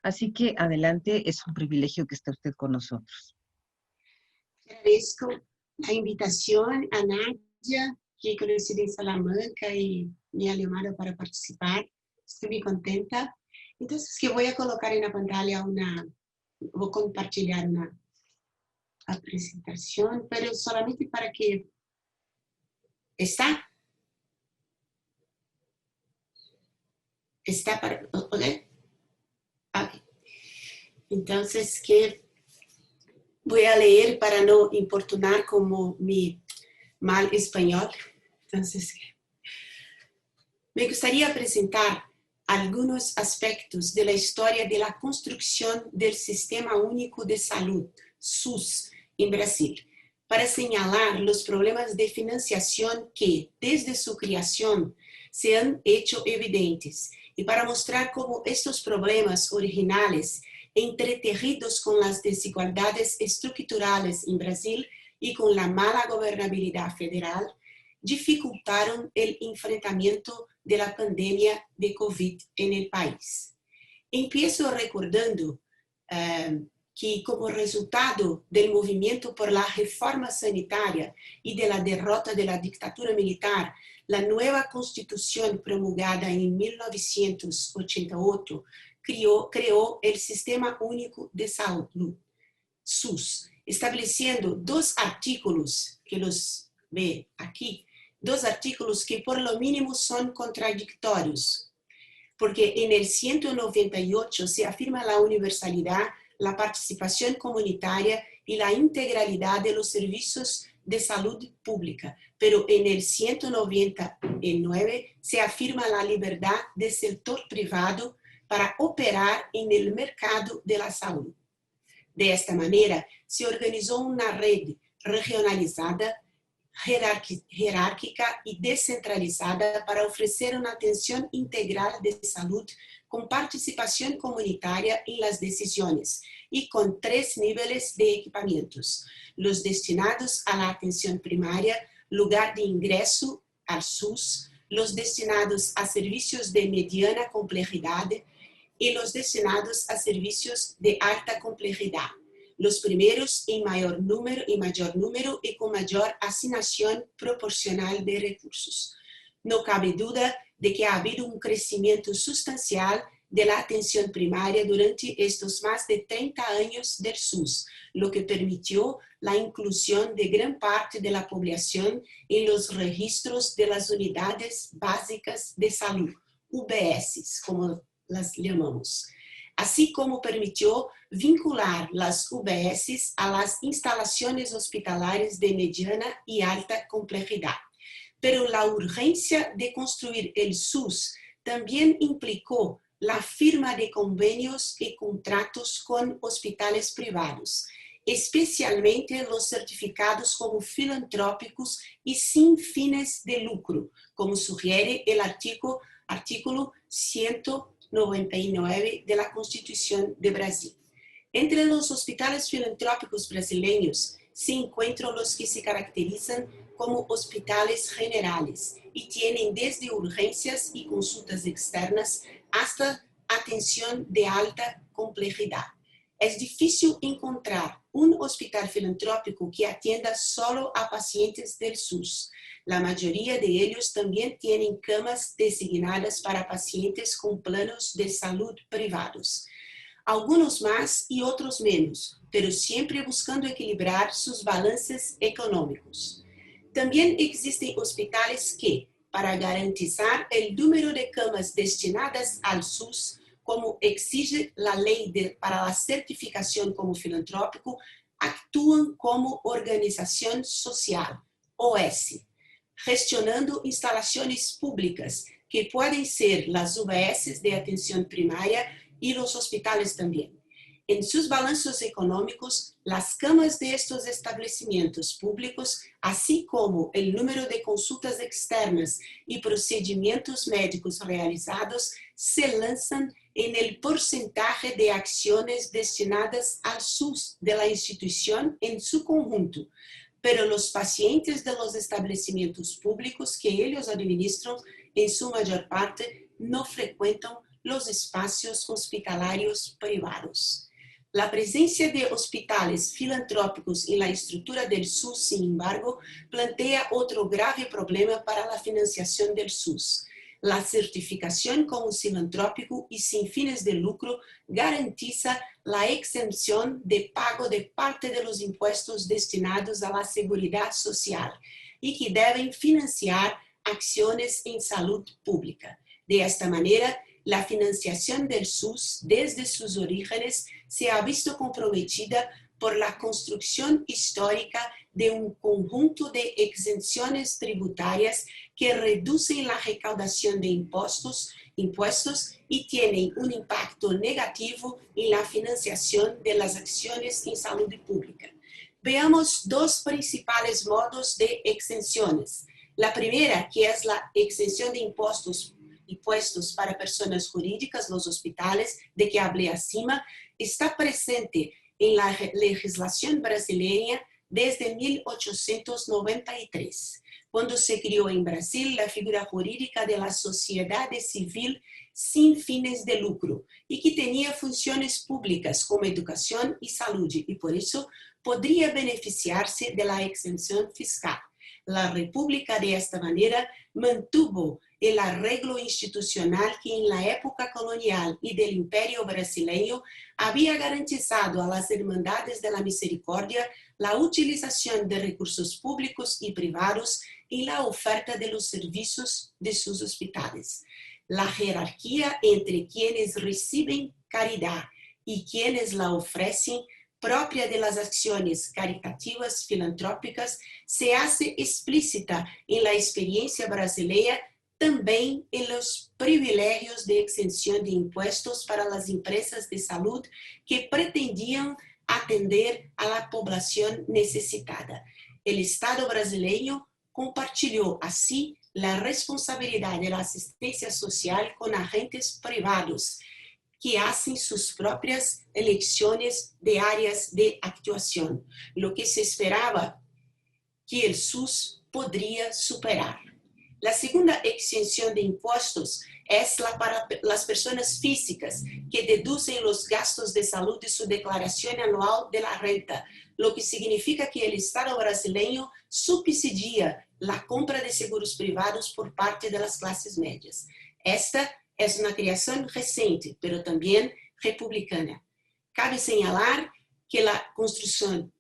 Así que adelante, es un privilegio que esté usted con nosotros. Agradezco a invitación a Nadia, que he conocido en Salamanca y me ha llamado para participar. Estoy muy contenta. Entonces, que voy a colocar en la pantalla voy a compartir una presentación, pero solamente para que está para, ¿ok? Okay. Entonces, que voy a leer para no importunar como mi mal español. Entonces, me gustaría presentar algunos aspectos de la historia de la construcción del Sistema Único de Salud, SUS, en Brasil, para señalar los problemas de financiación que, desde su creación, se han hecho evidentes y para mostrar cómo estos problemas originales, entretejidos con las desigualdades estructurales en Brasil y con la mala gobernabilidad federal, dificultaron el enfrentamiento de la pandemia de COVID en el país. Empiezo recordando que como resultado del movimiento por la reforma sanitaria y de la derrota de la dictadura militar, la nueva constitución promulgada en 1988 creó el Sistema Único de Salud, SUS, estableciendo dos artículos, que los ve aquí, dos artículos que por lo mínimo son contradictorios, porque en el 198 se afirma la universalidad, la participación comunitaria y la integralidad de los servicios de salud pública, pero en el 199 se afirma la libertad del sector privado para operar en el mercado de la salud. De esta manera, se organizó una red regionalizada, jerárquica y descentralizada para ofrecer una atención integral de salud con participación comunitaria en las decisiones y con 3 niveles de equipamientos: los destinados a la atención primaria, lugar de ingreso al SUS, los destinados a servicios de mediana complejidad y los destinados a servicios de alta complejidad. Los primeros en mayor número y con mayor asignación proporcional de recursos. No cabe duda de que ha habido un crecimiento sustancial de la atención primaria durante estos más de 30 años del SUS, lo que permitió la inclusión de gran parte de la población en los registros de las unidades básicas de salud, UBS, como las llamamos, así como permitió vincular las UBS a las instalaciones hospitalarias de mediana y alta complejidad. pero la urgencia de construir el SUS también implicó la firma de convenios y contratos con hospitales privados, especialmente los certificados como filantrópicos y sin fines de lucro, como sugiere el artículo 199 de la Constitución de Brasil. Entre los hospitales filantrópicos brasileños se encuentran los que se caracterizan como hospitales generales y tienen desde urgencias y consultas externas hasta atención de alta complejidad. Es difícil encontrar un hospital filantrópico que atienda solo a pacientes del SUS. La mayoría de ellos también tienen camas designadas para pacientes con planos de salud privados. Algunos más y otros menos, pero siempre buscando equilibrar sus balances económicos. También existen hospitales que, para garantizar el número de camas destinadas al SUS, como exige la ley para la certificación como filantrópico, actúan como organización social, OS, gestionando instalaciones públicas que pueden ser las UBS de atención primaria y los hospitales también. En sus balanzos económicos, las camas de estos establecimientos públicos, así como el número de consultas externas y procedimientos médicos realizados, se lanzan en el porcentaje de acciones destinadas al SUS de la institución en su conjunto, pero los pacientes de los establecimientos públicos que ellos administran, en su mayor parte, no frecuentan los espacios hospitalarios privados. La presencia de hospitales filantrópicos en la estructura del SUS, sin embargo, plantea otro grave problema para la financiación del SUS. La certificación como filantrópico y sin fines de lucro garantiza la exención de pago de parte de los impuestos destinados a la seguridad social y que deben financiar acciones en salud pública. De esta manera, la financiación del SUS desde sus orígenes se ha visto comprometida por la construcción histórica de un conjunto de exenciones tributarias que reducen la recaudación de impuestos y tienen un impacto negativo en la financiación de las acciones en salud pública. Veamos dos principales modos de exenciones. La primera, que es la exención de impuestos para personas jurídicas, los hospitales, de que hablé acima, está presente en la legislación brasileña desde 1893, cuando se creó en Brasil la figura jurídica de la sociedad civil sin fines de lucro y que tenía funciones públicas como educación y salud y por eso podría beneficiarse de la exención fiscal. La República de esta manera mantuvo el arreglo institucional que en la época colonial y del Imperio brasileño había garantizado a las Hermandades de la Misericordia la utilización de recursos públicos y privados en la oferta de los servicios de sus hospitales. La jerarquía entre quienes reciben caridad y quienes la ofrecen, propia de las acciones caritativas filantrópicas, se hace explícita en la experiencia brasileña también en los privilegios de exención de impuestos para las empresas de salud que pretendían atender a la población necesitada. El Estado brasileño compartió así la responsabilidad de la asistencia social con agentes privados que hacen sus propias elecciones de áreas de actuación, lo que se esperaba que el SUS podría superar. La segunda exención de impuestos es la para las personas físicas que deducen los gastos de salud de su declaración anual de la renta, lo que significa que el Estado brasileño subsidia la compra de seguros privados por parte de las clases medias. Esta es una creación reciente, pero también republicana. Cabe señalar que la construcción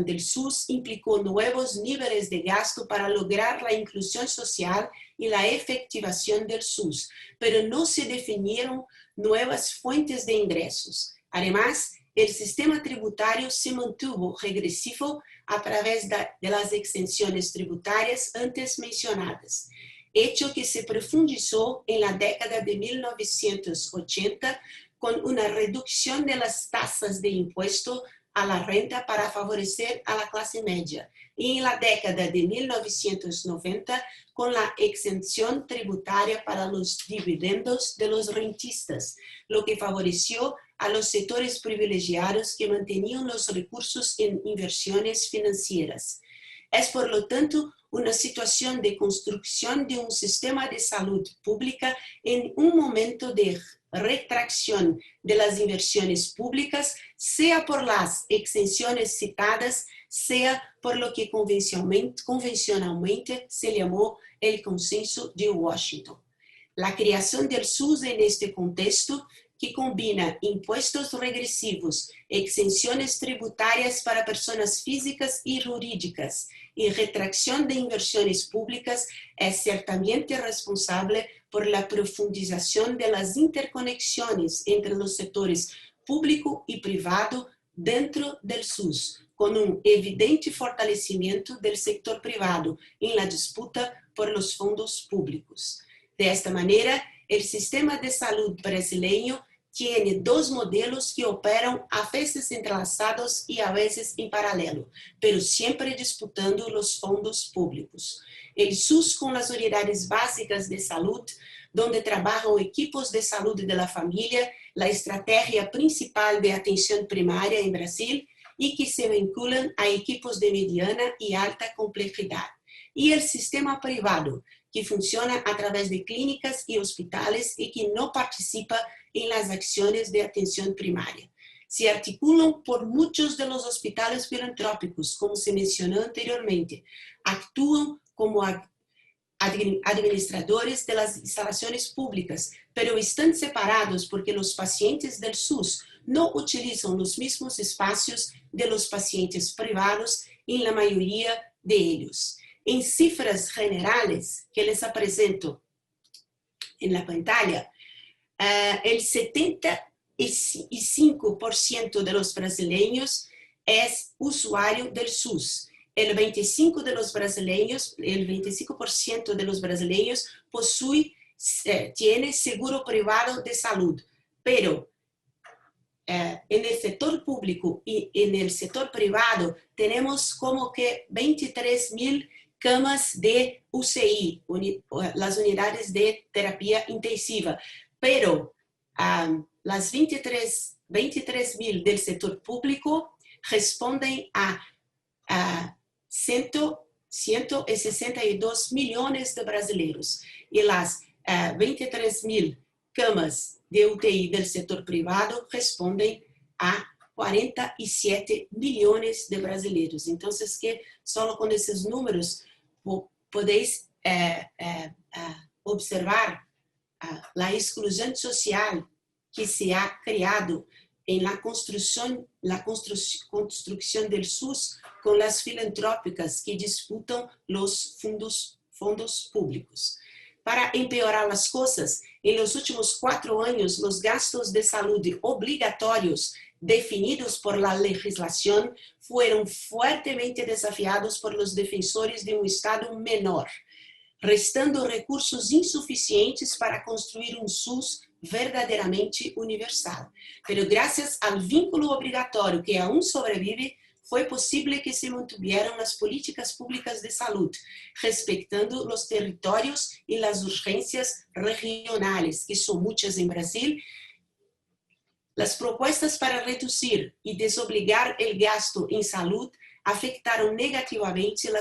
del SUS implicó nuevos niveles de gasto para lograr la inclusión social y la efectivación del SUS, pero no se definieron nuevas fuentes de ingresos. Además, el sistema tributario se mantuvo regresivo a través de las exenciones tributarias antes mencionadas, hecho que se profundizó en la década de 1980 con una reducción de las tasas de impuesto a la renta para favorecer a la clase media, y en la década de 1990 con la exención tributaria para los dividendos de los rentistas, lo que favoreció a los sectores privilegiados que mantenían los recursos en inversiones financieras. Es por lo tanto una situación de construcción de un sistema de salud pública en un momento de retracción de las inversiones públicas, sea por las exenciones citadas, sea por lo que convencionalmente se llamó el consenso de Washington. La creación del SUS en este contexto, que combina impuestos regresivos, exenciones tributarias para personas físicas y jurídicas y retracción de inversiones públicas, es ciertamente responsable por la profundización de las interconexiones entre los sectores público y privado dentro del SUS, con un evidente fortalecimiento del sector privado en la disputa por los fondos públicos. De esta manera, el sistema de salud brasileño tiene dos modelos que operan a veces entrelazados y a veces en paralelo, pero siempre disputando los fondos públicos. El SUS con las unidades básicas de salud, donde trabajan equipos de salud de la familia, la estrategia principal de atención primaria en Brasil, y que se vinculan a equipos de mediana y alta complejidad. Y el sistema privado, que funciona a través de clínicas y hospitales y que no participa en las acciones de atención primaria. Se articulan por muchos de los hospitales filantrópicos, como se mencionó anteriormente. Actúan como administradores de las instalaciones públicas, pero están separados porque los pacientes del SUS no utilizan los mismos espacios de los pacientes privados en la mayoría de ellos. En cifras generales que les presento en la pantalla, el 75% de los brasileños es usuario del SUS. El 25% de los brasileños tiene seguro privado de salud, pero en el sector público y en el sector privado tenemos como que 23,000 camas de UCI, las unidades de terapia intensiva, pero las 23,000 del sector público responden a 162 millones de brasileños, y las 23,000 camas de UTI del sector privado responden a 47 millones de brasileños. Entonces, que solo con esos números podéis observar la exclusión social que se ha creado en la construcción del SUS con las filantrópicas que disputan los fondos públicos. Para empeorar las cosas, en los últimos 4 años, los gastos de salud obligatorios definidos por la legislación fueron fuertemente desafiados por los defensores de un Estado menor, restando recursos insuficientes para construir un SUS verdaderamente universal. Pero gracias al vínculo obligatorio que aún sobrevive, fue posible que se mantuvieran las políticas públicas de salud, respetando los territorios y las urgencias regionales, que son muchas en Brasil. Las propuestas para reducir y desobligar el gasto en salud afectarán negativamente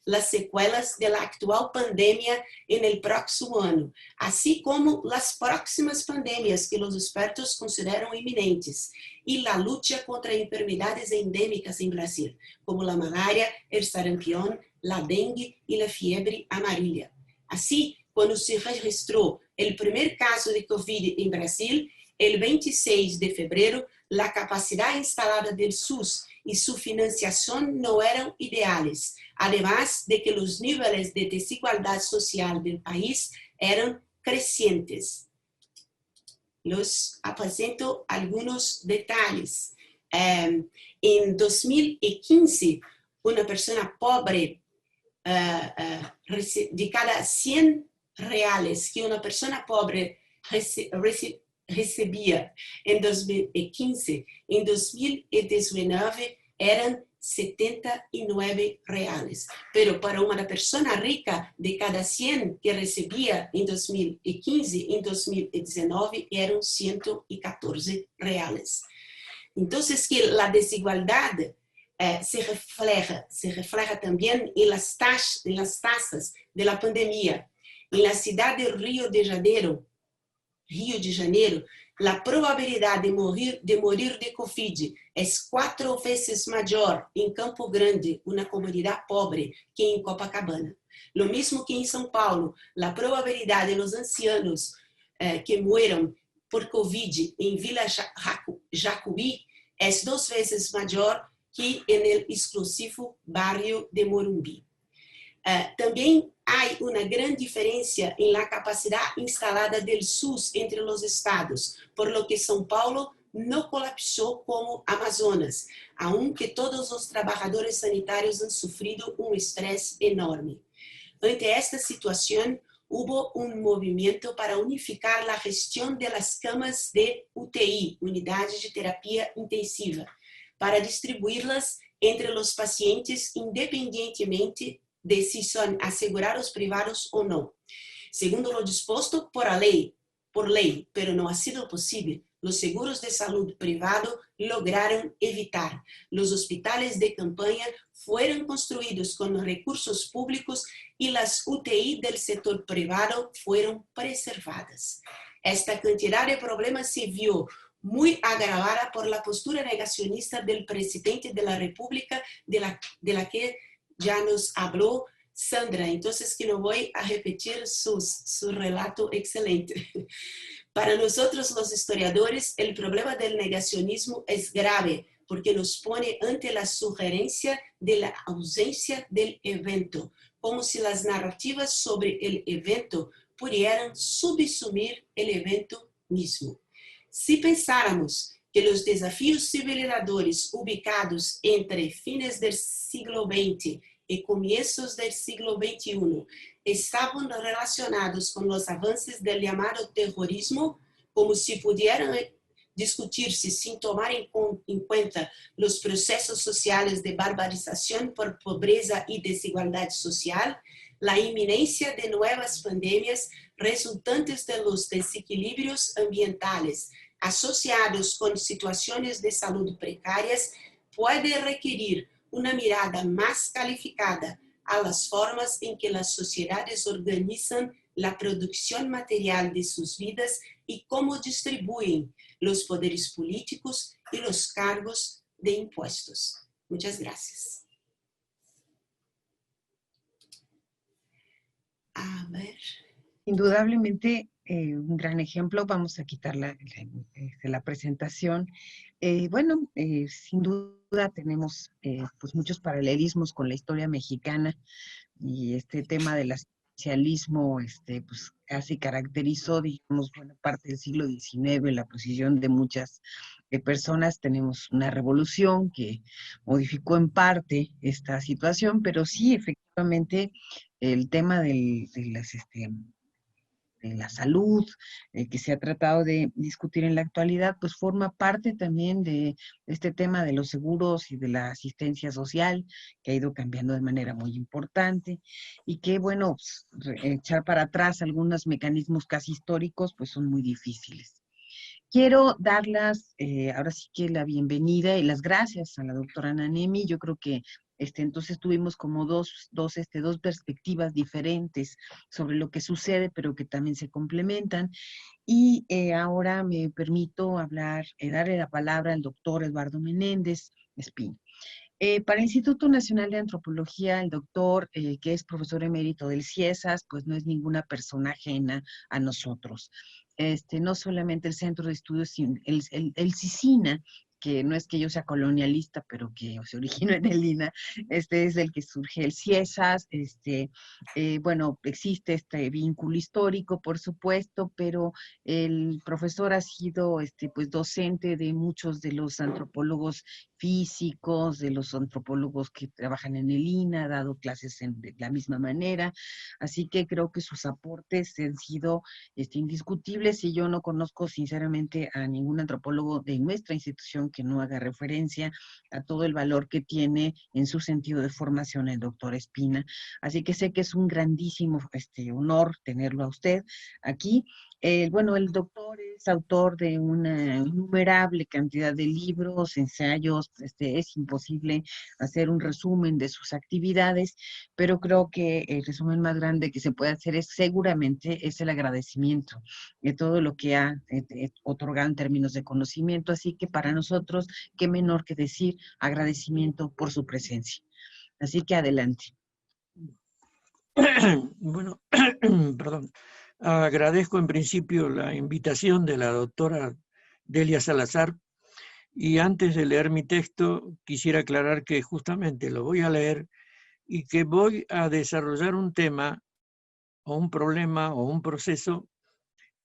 las secuelas de la actual pandemia en el próximo año, así como las próximas pandemias que los expertos consideran inminentes, y la lucha contra enfermedades endémicas en Brasil, como la malaria, el sarampión, la dengue y la fiebre amarilla. Así, cuando se registró el primer caso de COVID en Brasil, el 26 de febrero, la capacidad instalada del SUS y su financiación no eran ideales, además de que los niveles de desigualdad social del país eran crecientes. los presento algunos detalles. En 2015, una persona pobre, de cada 100 reales que una persona pobre recebia en 2015, en 2019 eran 79 reales. Pero para una persona rica, de cada 100 que recebia en 2015, en 2019 eran 114 reales. Entonces, que la desigualdad se refleja también en las tasas de la pandemia. En la ciudad de Rio de Janeiro, la probabilidad de morir de COVID es 4 veces mayor en Campo Grande, una comunidad pobre, que en Copacabana. Lo mismo que en São Paulo, la probabilidad de los ancianos que mueran por COVID en Vila Jacuí es 2 veces mayor que en el exclusivo barrio de Morumbi. También hay una gran diferencia en la capacidad instalada del SUS entre los estados, por lo que São Paulo no colapsó como Amazonas, aunque todos los trabajadores sanitarios han sufrido un estrés enorme. Ante esta situación, hubo un movimiento para unificar la gestión de las camas de UTI, unidades de terapia intensiva, para distribuirlas entre los pacientes independientemente de si son asegurados privados o no. Segundo lo dispuesto por ley, pero no ha sido posible. Los seguros de salud privado lograron evitar. Los hospitales de campaña fueron construidos con recursos públicos y las UTI del sector privado fueron preservadas. Esta cantidad de problemas se vio muy agravada por la postura negacionista del presidente de la República, de la que ya nos habló Sandra, entonces que no voy a repetir su relato excelente. Para nosotros los historiadores, el problema del negacionismo es grave porque nos pone ante la sugerencia de la ausencia del evento, como si las narrativas sobre el evento pudieran subsumir el evento mismo. Si pensáramos que los desafíos civilizadores ubicados entre fines del siglo XX y comienzos del siglo XXI estaban relacionados con los avances del llamado terrorismo, como si pudieran discutirse sin tomar en cuenta los procesos sociales de barbarización por pobreza y desigualdad social, la inminencia de nuevas pandemias resultantes de los desequilibrios ambientales asociados con situaciones de salud precarias puede requerir una mirada más calificada a las formas en que las sociedades organizan la producción material de sus vidas y cómo distribuyen los poderes políticos y los cargos de impuestos. Muchas gracias. A ver. Indudablemente un gran ejemplo. Vamos a quitar la presentación. Sin duda tenemos pues muchos paralelismos con la historia mexicana, y este tema del asistencialismo pues casi caracterizó, digamos, buena parte del siglo XIX, la posición de muchas personas. Tenemos una revolución que modificó en parte esta situación, pero sí, efectivamente, el tema de la salud, que se ha tratado de discutir en la actualidad, pues forma parte también de este tema de los seguros y de la asistencia social, que ha ido cambiando de manera muy importante, y que, bueno, pues, echar para atrás algunos mecanismos casi históricos, pues son muy difíciles. Quiero darlas, ahora sí que la bienvenida y las gracias a la doctora Nanemi. Yo creo que entonces tuvimos como dos perspectivas diferentes sobre lo que sucede, pero que también se complementan. Y ahora me permito darle la palabra al doctor Eduardo Menéndez Espín. Para el Instituto Nacional de Antropología, el doctor, que es profesor emérito del CIESAS, pues no es ninguna persona ajena a nosotros. No solamente el Centro de Estudios, el CICINA, que no es que yo sea colonialista, pero que se originó en el INAH, es el que surge el CIESAS, bueno, existe este vínculo histórico, por supuesto, pero el profesor ha sido, pues, docente de muchos de los antropólogos físicos, de los antropólogos que trabajan en el INAH, ha dado clases de la misma manera, así que creo que sus aportes han sido indiscutibles, y yo no conozco sinceramente a ningún antropólogo de nuestra institución que no haga referencia a todo el valor que tiene en su sentido de formación el doctor Espina. Así que sé que es un grandísimo honor tenerlo a usted aquí. Bueno, el doctor es autor de una innumerable cantidad de libros, ensayos, es imposible hacer un resumen de sus actividades, pero creo que el resumen más grande que se puede hacer seguramente es el agradecimiento de todo lo que ha otorgado en términos de conocimiento, así que para nosotros, qué menor que decir agradecimiento por su presencia. Así que adelante. Bueno, perdón. Agradezco en principio la invitación de la doctora Delia Salazar, y antes de leer mi texto quisiera aclarar que justamente lo voy a leer y que voy a desarrollar un tema o un problema o un proceso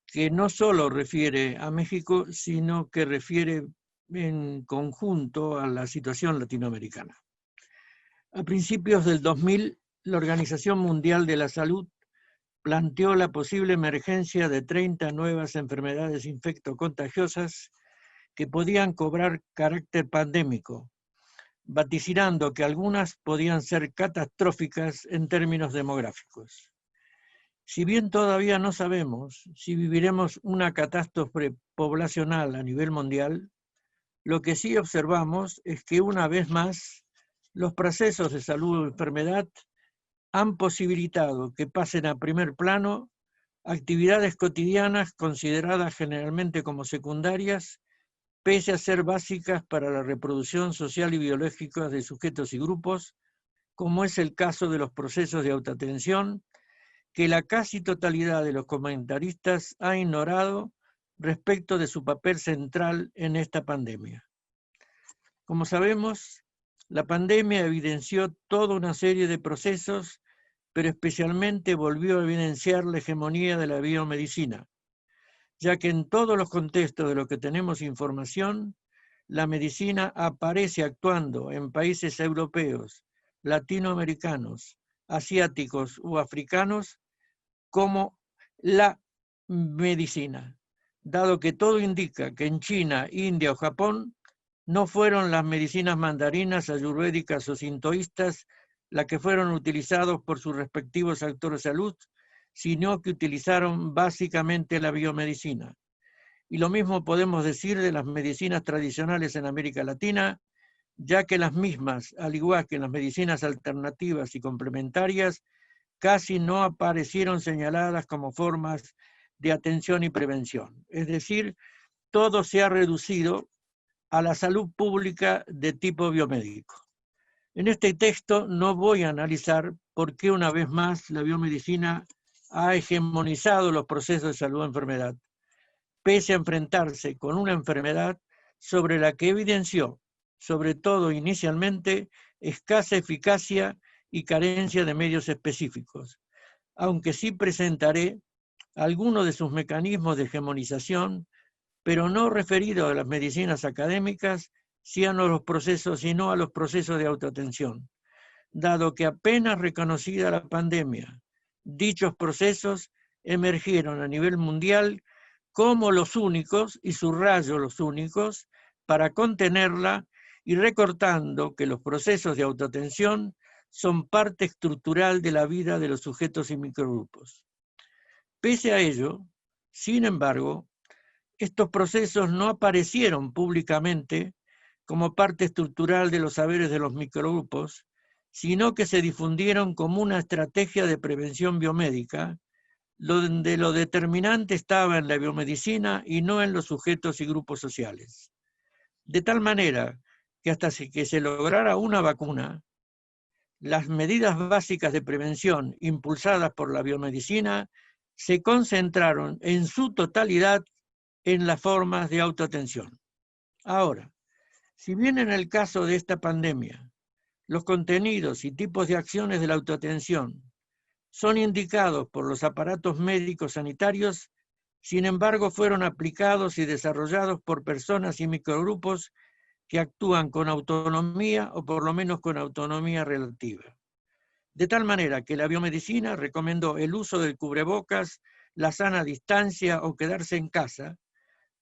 que no solo refiere a México, sino que refiere en conjunto a la situación latinoamericana. A principios del 2000, la Organización Mundial de la Salud planteó la posible emergencia de 30 nuevas enfermedades infectocontagiosas que podían cobrar carácter pandémico, vaticinando que algunas podían ser catastróficas en términos demográficos. Si bien todavía no sabemos si viviremos una catástrofe poblacional a nivel mundial, lo que sí observamos es que una vez más los procesos de salud o enfermedad han posibilitado que pasen a primer plano actividades cotidianas consideradas generalmente como secundarias, pese a ser básicas para la reproducción social y biológica de sujetos y grupos, como es el caso de los procesos de autoatención, que la casi totalidad de los comentaristas ha ignorado respecto de su papel central en esta pandemia. Como sabemos, la pandemia evidenció toda una serie de procesos, pero especialmente volvió a evidenciar la hegemonía de la biomedicina, ya que en todos los contextos de los que tenemos información, la medicina aparece actuando en países europeos, latinoamericanos, asiáticos u africanos como la medicina, dado que todo indica que en China, India o Japón no fueron las medicinas mandarinas, ayurvédicas o sintoístas las que fueron utilizados por sus respectivos actores de salud, sino que utilizaron básicamente la biomedicina. Y lo mismo podemos decir de las medicinas tradicionales en América Latina, ya que las mismas, al igual que las medicinas alternativas y complementarias, casi no aparecieron señaladas como formas de atención y prevención. Es decir, todo se ha reducido a la salud pública de tipo biomédico. En este texto no voy a analizar por qué una vez más la biomedicina ha hegemonizado los procesos de salud o enfermedad, pese a enfrentarse con una enfermedad sobre la que evidenció, sobre todo inicialmente, escasa eficacia y carencia de medios específicos, aunque sí presentaré algunos de sus mecanismos de hegemonización, pero no referido a las medicinas académicas, sino a los procesos de autoatención, dado que apenas reconocida la pandemia, dichos procesos emergieron a nivel mundial como los únicos, y subrayo los únicos, para contenerla, y recortando que los procesos de autoatención son parte estructural de la vida de los sujetos y microgrupos. Pese a ello, sin embargo, estos procesos no aparecieron públicamente como parte estructural de los saberes de los microgrupos, sino que se difundieron como una estrategia de prevención biomédica, donde lo determinante estaba en la biomedicina y no en los sujetos y grupos sociales. De tal manera que hasta que se lograra una vacuna, las medidas básicas de prevención impulsadas por la biomedicina se concentraron en su totalidad en las formas de autoatención. Ahora, Si bien en el caso de esta pandemia, los contenidos y tipos de acciones de la autoatención son indicados por los aparatos médicos sanitarios, sin embargo fueron aplicados y desarrollados por personas y microgrupos que actúan con autonomía o por lo menos con autonomía relativa. De tal manera que la biomedicina recomendó el uso del cubrebocas, la sana distancia o quedarse en casa,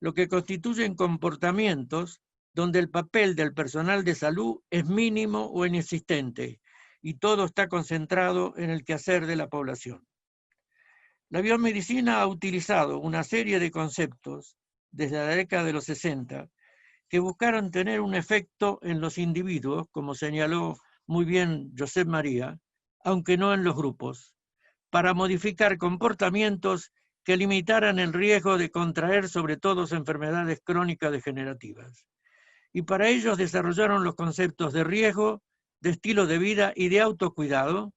lo que constituyen comportamientos donde el papel del personal de salud es mínimo o inexistente y todo está concentrado en el quehacer de la población. La biomedicina ha utilizado una serie de conceptos desde la década de los 60 que buscaron tener un efecto en los individuos, como señaló muy bien Josep María, aunque no en los grupos, para modificar comportamientos que limitaran el riesgo de contraer sobre todo enfermedades crónicas degenerativas. Y para ellos desarrollaron los conceptos de riesgo, de estilo de vida y de autocuidado,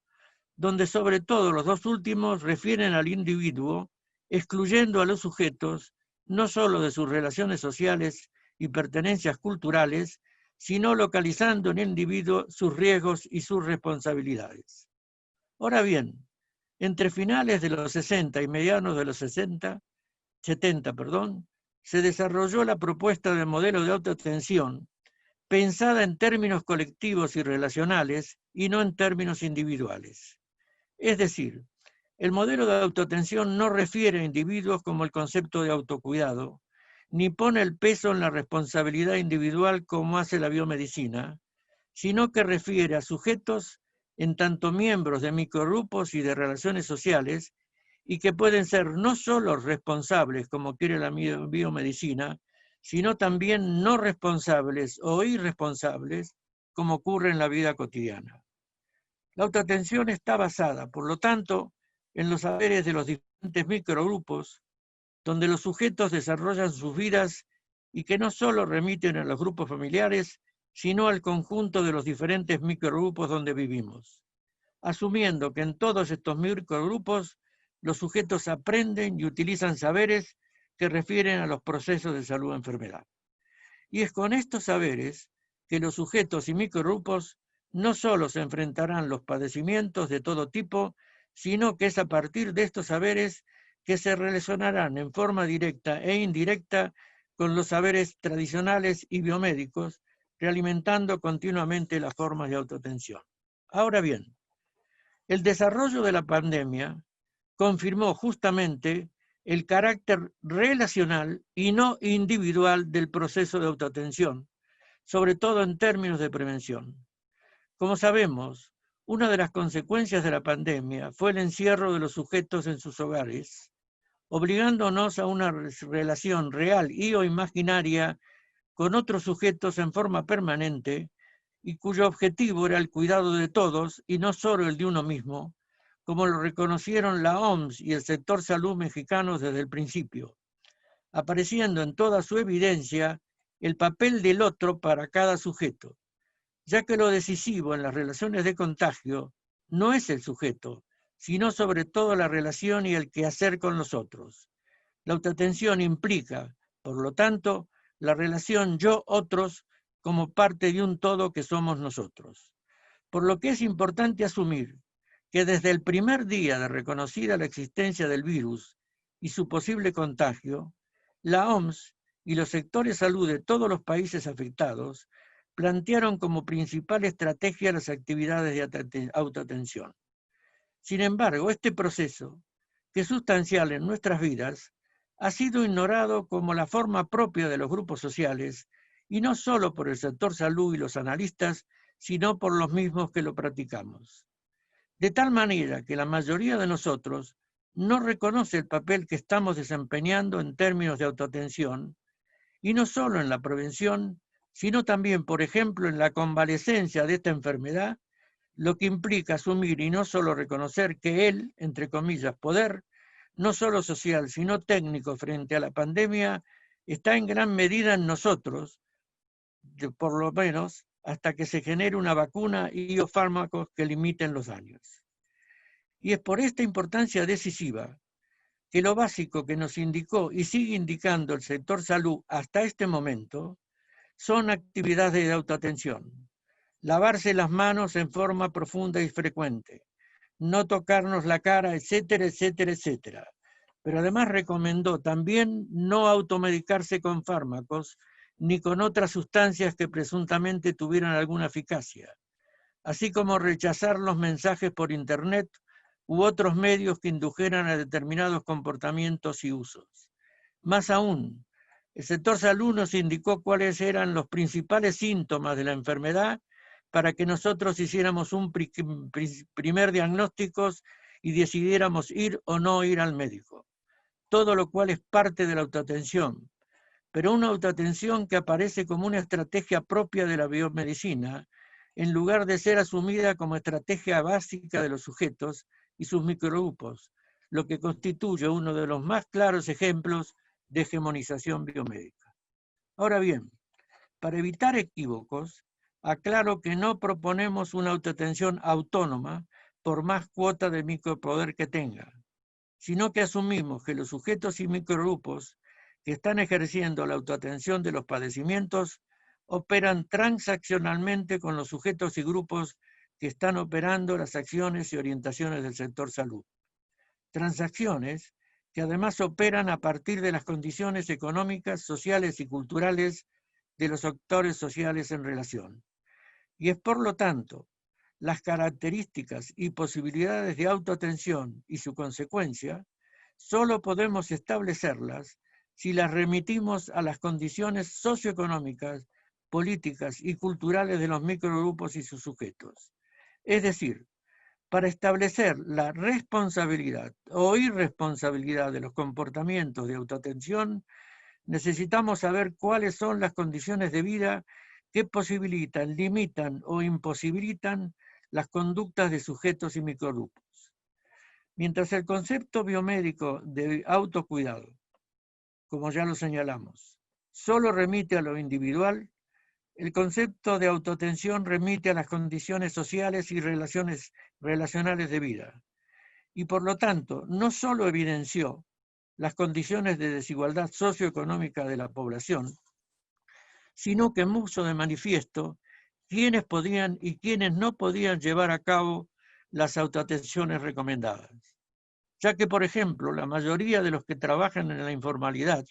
donde sobre todo los dos últimos refieren al individuo, excluyendo a los sujetos no solo de sus relaciones sociales y pertenencias culturales, sino localizando en el individuo sus riesgos y sus responsabilidades. Ahora bien, entre finales de los 60 y medianos de los 70, se desarrolló la propuesta de modelo de autoatención pensada en términos colectivos y relacionales y no en términos individuales. Es decir, el modelo de autoatención no refiere a individuos como el concepto de autocuidado, ni pone el peso en la responsabilidad individual como hace la biomedicina, sino que refiere a sujetos en tanto miembros de microgrupos y de relaciones sociales y que pueden ser no solo responsables, como quiere la biomedicina, sino también no responsables o irresponsables, como ocurre en la vida cotidiana. La autoatención está basada, por lo tanto, en los saberes de los diferentes microgrupos, donde los sujetos desarrollan sus vidas y que no solo remiten a los grupos familiares, sino al conjunto de los diferentes microgrupos donde vivimos, asumiendo que en todos estos microgrupos los sujetos aprenden y utilizan saberes que refieren a los procesos de salud-enfermedad. Y es con estos saberes que los sujetos y microgrupos no solo se enfrentarán los padecimientos de todo tipo, sino que es a partir de estos saberes que se relacionarán en forma directa e indirecta con los saberes tradicionales y biomédicos, realimentando continuamente las formas de autoatención. Ahora bien, el desarrollo de la pandemia confirmó justamente el carácter relacional y no individual del proceso de autoatención, sobre todo en términos de prevención. Como sabemos, una de las consecuencias de la pandemia fue el encierro de los sujetos en sus hogares, obligándonos a una relación real y o imaginaria con otros sujetos en forma permanente y cuyo objetivo era el cuidado de todos y no solo el de uno mismo, como lo reconocieron la OMS y el sector salud mexicano desde el principio, apareciendo en toda su evidencia el papel del otro para cada sujeto, ya que lo decisivo en las relaciones de contagio no es el sujeto, sino sobre todo la relación y el quehacer con los otros. La autoatención implica, por lo tanto, la relación yo-otros como parte de un todo que somos nosotros. Por lo que es importante asumir que desde el primer día de reconocida la existencia del virus y su posible contagio, la OMS y los sectores salud de todos los países afectados plantearon como principal estrategia las actividades de autoatención. Sin embargo, este proceso, que es sustancial en nuestras vidas, ha sido ignorado como la forma propia de los grupos sociales, y no solo por el sector salud y los analistas, sino por los mismos que lo practicamos. De tal manera que la mayoría de nosotros no reconoce el papel que estamos desempeñando en términos de autoatención, y no solo en la prevención, sino también, por ejemplo, en la convalecencia de esta enfermedad, lo que implica asumir y no solo reconocer que el, entre comillas, poder, no solo social, sino técnico frente a la pandemia, está en gran medida en nosotros, por lo menos hasta que se genere una vacuna y o fármacos que limiten los daños. Y es por esta importancia decisiva que lo básico que nos indicó y sigue indicando el sector salud hasta este momento son actividades de autoatención. Lavarse las manos en forma profunda y frecuente, no tocarnos la cara, etcétera, etcétera, etcétera. Pero además recomendó también no automedicarse con fármacos ni con otras sustancias que presuntamente tuvieran alguna eficacia, así como rechazar los mensajes por internet u otros medios que indujeran a determinados comportamientos y usos. Más aún, el sector salud nos indicó cuáles eran los principales síntomas de la enfermedad para que nosotros hiciéramos un primer diagnóstico y decidiéramos ir o no ir al médico. Todo lo cual es parte de la autoatención, pero una autoatención que aparece como una estrategia propia de la biomedicina, en lugar de ser asumida como estrategia básica de los sujetos y sus microgrupos, lo que constituye uno de los más claros ejemplos de hegemonización biomédica. Ahora bien, para evitar equívocos, aclaro que no proponemos una autoatención autónoma por más cuota de micropoder que tenga, sino que asumimos que los sujetos y microgrupos que están ejerciendo la autoatención de los padecimientos operan transaccionalmente con los sujetos y grupos que están operando las acciones y orientaciones del sector salud. Transacciones que además operan a partir de las condiciones económicas, sociales y culturales de los actores sociales en relación. Y es por lo tanto las características y posibilidades de autoatención y su consecuencia, solo podemos establecerlas si las remitimos a las condiciones socioeconómicas, políticas y culturales de los microgrupos y sus sujetos. Es decir, para establecer la responsabilidad o irresponsabilidad de los comportamientos de autoatención, necesitamos saber cuáles son las condiciones de vida que posibilitan, limitan o imposibilitan las conductas de sujetos y microgrupos. Mientras el concepto biomédico de autocuidado, como ya lo señalamos, solo remite a lo individual, el concepto de autoatención remite a las condiciones sociales y relacionales de vida, y por lo tanto no solo evidenció las condiciones de desigualdad socioeconómica de la población, sino que puso de manifiesto quiénes podían y quiénes no podían llevar a cabo las autoatenciones recomendadas. Ya que, por ejemplo, la mayoría de los que trabajan en la informalidad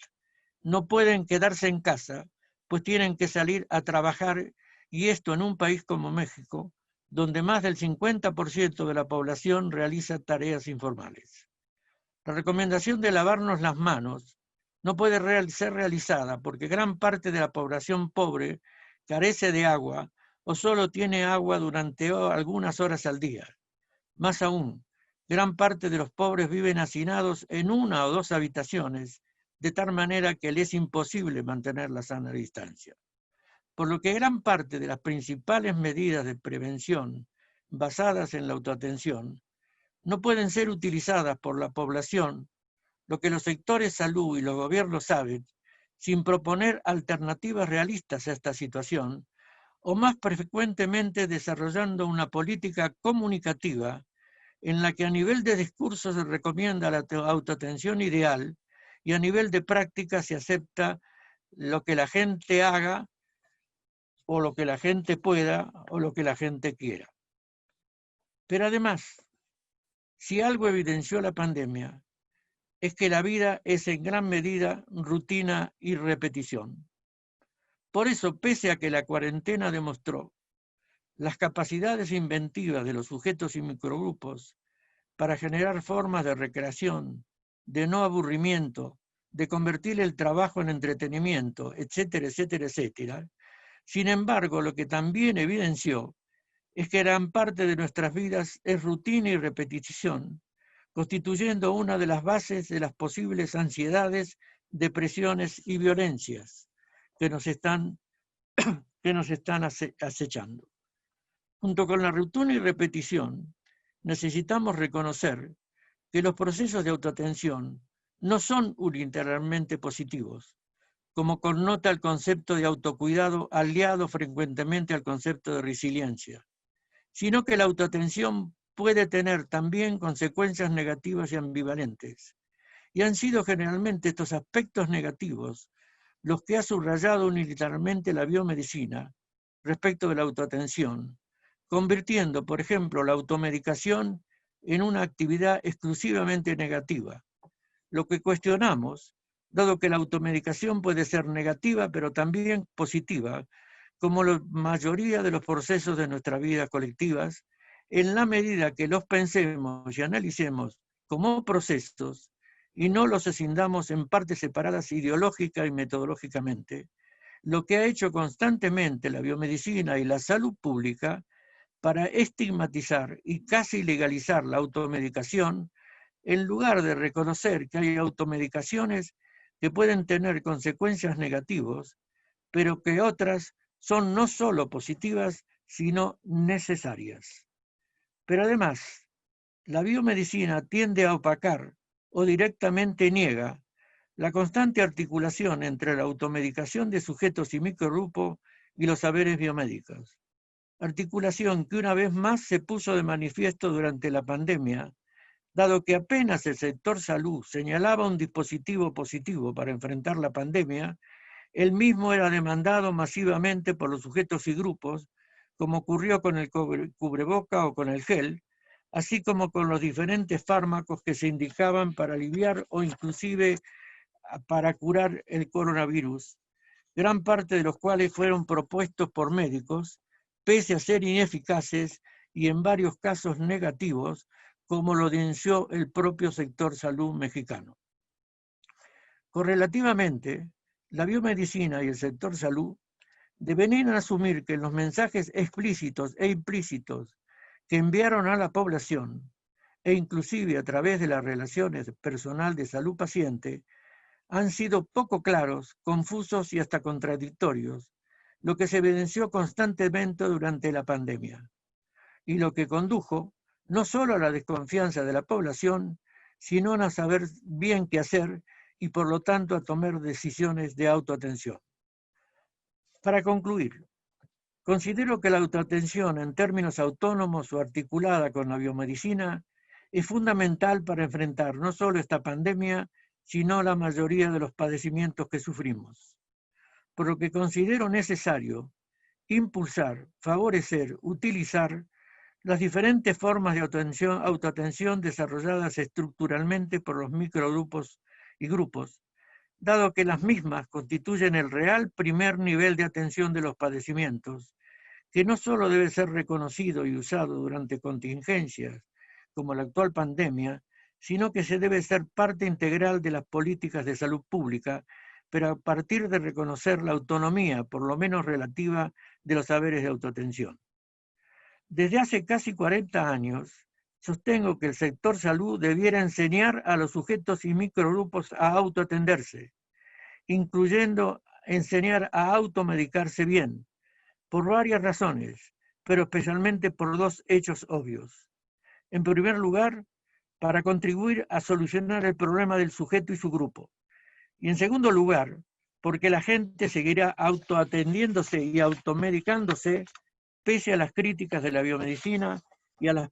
no pueden quedarse en casa, pues tienen que salir a trabajar, y esto en un país como México, donde más del 50% de la población realiza tareas informales. La recomendación de lavarnos las manos no puede ser realizada porque gran parte de la población pobre carece de agua o solo tiene agua durante algunas horas al día. Más aún, gran parte de los pobres viven hacinados en una o dos habitaciones, de tal manera que les es imposible mantener la sana distancia. Por lo que gran parte de las principales medidas de prevención basadas en la autoatención no pueden ser utilizadas por la población, lo que los sectores salud y los gobiernos saben, sin proponer alternativas realistas a esta situación, o más frecuentemente desarrollando una política comunicativa en la que a nivel de discurso se recomienda la autoatención ideal y a nivel de práctica se acepta lo que la gente haga o lo que la gente pueda o lo que la gente quiera. Pero además, si algo evidenció la pandemia, es que la vida es en gran medida rutina y repetición. Por eso, pese a que la cuarentena demostró las capacidades inventivas de los sujetos y microgrupos para generar formas de recreación, de no aburrimiento, de convertir el trabajo en entretenimiento, etcétera, etcétera, etcétera, sin embargo, lo que también evidenció es que gran parte de nuestras vidas es rutina y repetición, constituyendo una de las bases de las posibles ansiedades, depresiones y violencias que nos están acechando. Junto con la rutina y repetición, necesitamos reconocer que los procesos de autoatención no son unilateralmente positivos, como connota el concepto de autocuidado aliado frecuentemente al concepto de resiliencia, sino que la autoatención puede tener también consecuencias negativas y ambivalentes. Y han sido generalmente estos aspectos negativos los que ha subrayado unilateralmente la biomedicina respecto de la autoatención, convirtiendo, por ejemplo, la automedicación en una actividad exclusivamente negativa. Lo que cuestionamos, dado que la automedicación puede ser negativa, pero también positiva, como la mayoría de los procesos de nuestras vidas colectivas, en la medida que los pensemos y analicemos como procesos y no los escindamos en partes separadas ideológica y metodológicamente, lo que ha hecho constantemente la biomedicina y la salud pública para estigmatizar y casi legalizar la automedicación, en lugar de reconocer que hay automedicaciones que pueden tener consecuencias negativas, pero que otras son no solo positivas, sino necesarias. Pero además, la biomedicina tiende a opacar o directamente niega la constante articulación entre la automedicación de sujetos y microgrupos y los saberes biomédicos. Articulación que una vez más se puso de manifiesto durante la pandemia, dado que apenas el sector salud señalaba un dispositivo positivo para enfrentar la pandemia, el mismo era demandado masivamente por los sujetos y grupos, como ocurrió con el cubreboca o con el gel, así como con los diferentes fármacos que se indicaban para aliviar o inclusive para curar el coronavirus, gran parte de los cuales fueron propuestos por médicos, pese a ser ineficaces y en varios casos negativos, como lo denunció el propio sector salud mexicano. Correlativamente, la biomedicina y el sector salud deberían asumir que los mensajes explícitos e implícitos que enviaron a la población, e inclusive a través de las relaciones personal de salud-paciente, han sido poco claros, confusos y hasta contradictorios, lo que se evidenció constantemente durante la pandemia, y lo que condujo no solo a la desconfianza de la población, sino a no saber bien qué hacer y por lo tanto a tomar decisiones de autoatención. Para concluir, considero que la autoatención en términos autónomos o articulada con la biomedicina es fundamental para enfrentar no solo esta pandemia, sino la mayoría de los padecimientos que sufrimos. Por lo que considero necesario impulsar, favorecer, utilizar las diferentes formas de autoatención desarrolladas estructuralmente por los microgrupos y grupos, dado que las mismas constituyen el real primer nivel de atención de los padecimientos, que no solo debe ser reconocido y usado durante contingencias como la actual pandemia, sino que se debe ser parte integral de las políticas de salud pública, pero a partir de reconocer la autonomía, por lo menos relativa, de los saberes de autoatención. Desde hace casi 40 años, sostengo que el sector salud debiera enseñar a los sujetos y microgrupos a autoatenderse, incluyendo enseñar a automedicarse bien, por varias razones, pero especialmente por dos hechos obvios. En primer lugar, para contribuir a solucionar el problema del sujeto y su grupo. Y en segundo lugar, porque la gente seguirá autoatendiéndose y automedicándose pese a las críticas de la biomedicina y a las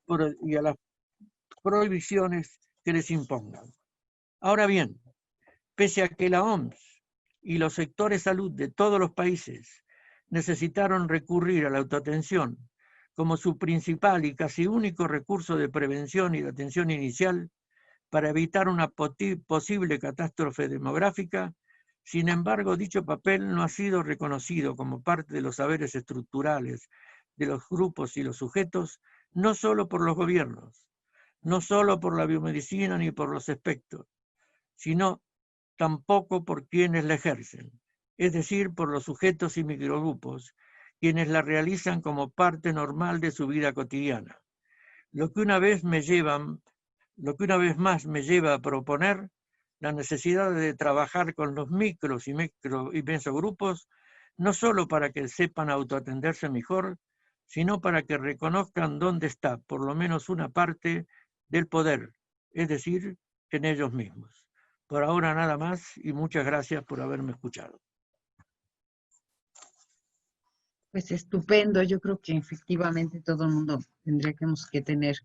prohibiciones que les impongan. Ahora bien, pese a que la OMS y los sectores salud de todos los países necesitaron recurrir a la autoatención como su principal y casi único recurso de prevención y de atención inicial para evitar una posible catástrofe demográfica, sin embargo, dicho papel no ha sido reconocido como parte de los saberes estructurales de los grupos y los sujetos, no solo por los gobiernos, no solo por la biomedicina ni por los expertos, sino tampoco por quienes la ejercen, es decir, por los sujetos y microgrupos, quienes la realizan como parte normal de su vida cotidiana. Lo que una vez más me lleva a proponer la necesidad de trabajar con los micros y mesogrupos, no solo para que sepan autoatenderse mejor, sino para que reconozcan dónde está, por lo menos una parte del poder, es decir, en ellos mismos. Por ahora nada más y muchas gracias por haberme escuchado. Pues estupendo, yo creo que efectivamente todo el mundo tendríamos que tener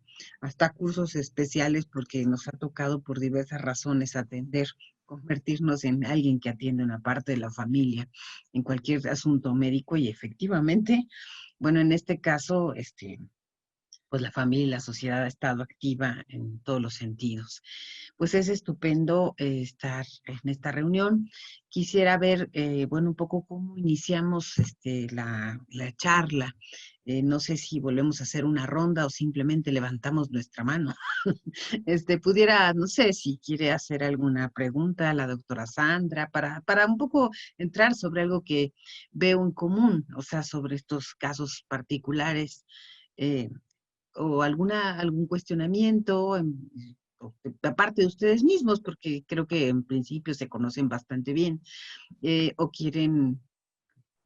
hasta cursos especiales porque nos ha tocado por diversas razones atender convertirnos en alguien que atiende una parte de la familia en cualquier asunto médico y efectivamente, bueno, en este caso, pues la familia y la sociedad ha estado activa en todos los sentidos. Pues es estupendo estar en esta reunión. Quisiera ver, bueno, un poco cómo iniciamos la charla. No sé si volvemos a hacer una ronda o simplemente levantamos nuestra mano. Pudiera, no sé si quiere hacer alguna pregunta a la doctora Sandra para un poco entrar sobre algo que veo en común, o sea, sobre estos casos particulares. eh, o algún cuestionamiento, aparte de ustedes mismos, porque creo que en principio se conocen bastante bien, o quieren,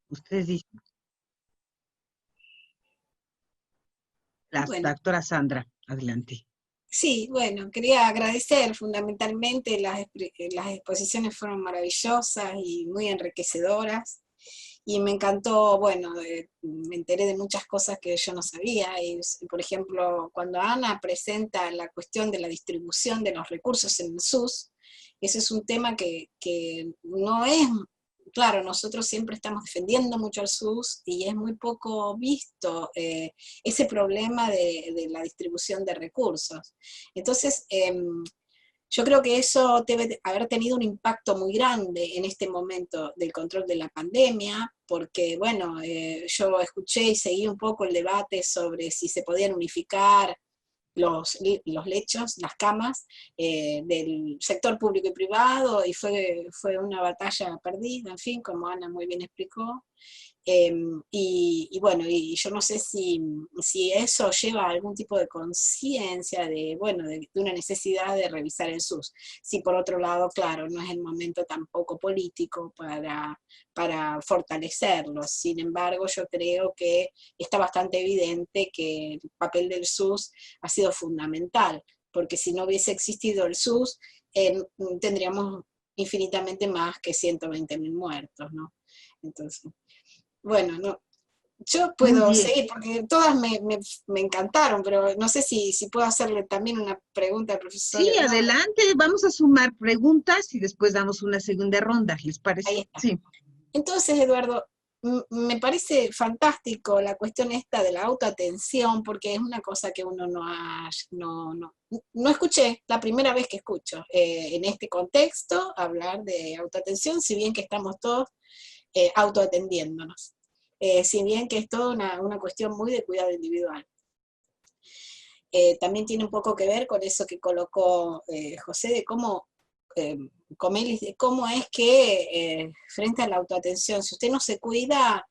ustedes dicen, la Bueno, doctora Sandra, adelante. sí, bueno, quería agradecer fundamentalmente las exposiciones fueron maravillosas y muy enriquecedoras. Y me encantó, bueno, me enteré de muchas cosas que yo no sabía. Por ejemplo, cuando Ana presenta la cuestión de la distribución de los recursos en el SUS, ese es un tema que no es, claro, nosotros siempre estamos defendiendo mucho al SUS y es muy poco visto ese problema de la distribución de recursos. Entonces, yo creo que eso debe haber tenido un impacto muy grande en este momento del control de la pandemia, porque, bueno, yo escuché y seguí un poco el debate sobre si se podían unificar los lechos, las camas del sector público y privado, y fue una batalla perdida, en fin, como Ana muy bien explicó. Y bueno, y yo no sé si eso lleva a algún tipo de conciencia de, bueno, de una necesidad de revisar el SUS. Si por otro lado, claro, no es el momento tampoco político para fortalecerlo. Sin embargo, yo creo que está bastante evidente que el papel del SUS ha sido fundamental, porque si no hubiese existido el SUS, tendríamos infinitamente más que 120.000 muertos, ¿no? Entonces, bueno, no, yo Muy puedo bien. seguir porque todas me encantaron, pero no sé si puedo hacerle también una pregunta al profesor Sí, Eduardo. adelante, vamos a sumar preguntas y después damos una segunda ronda, ¿les Ahí parece? está. Sí. Entonces, Eduardo, me parece fantástico la cuestión esta de la autoatención, porque es una cosa que uno no escuché, la primera vez que escucho en este contexto hablar de autoatención, si bien que estamos todos autoatendiéndonos. Si bien que es toda una cuestión muy de cuidado individual. También tiene un poco que ver con eso que colocó José, de cómo, Comelis, de cómo es que frente a la autoatención, si usted no se cuida,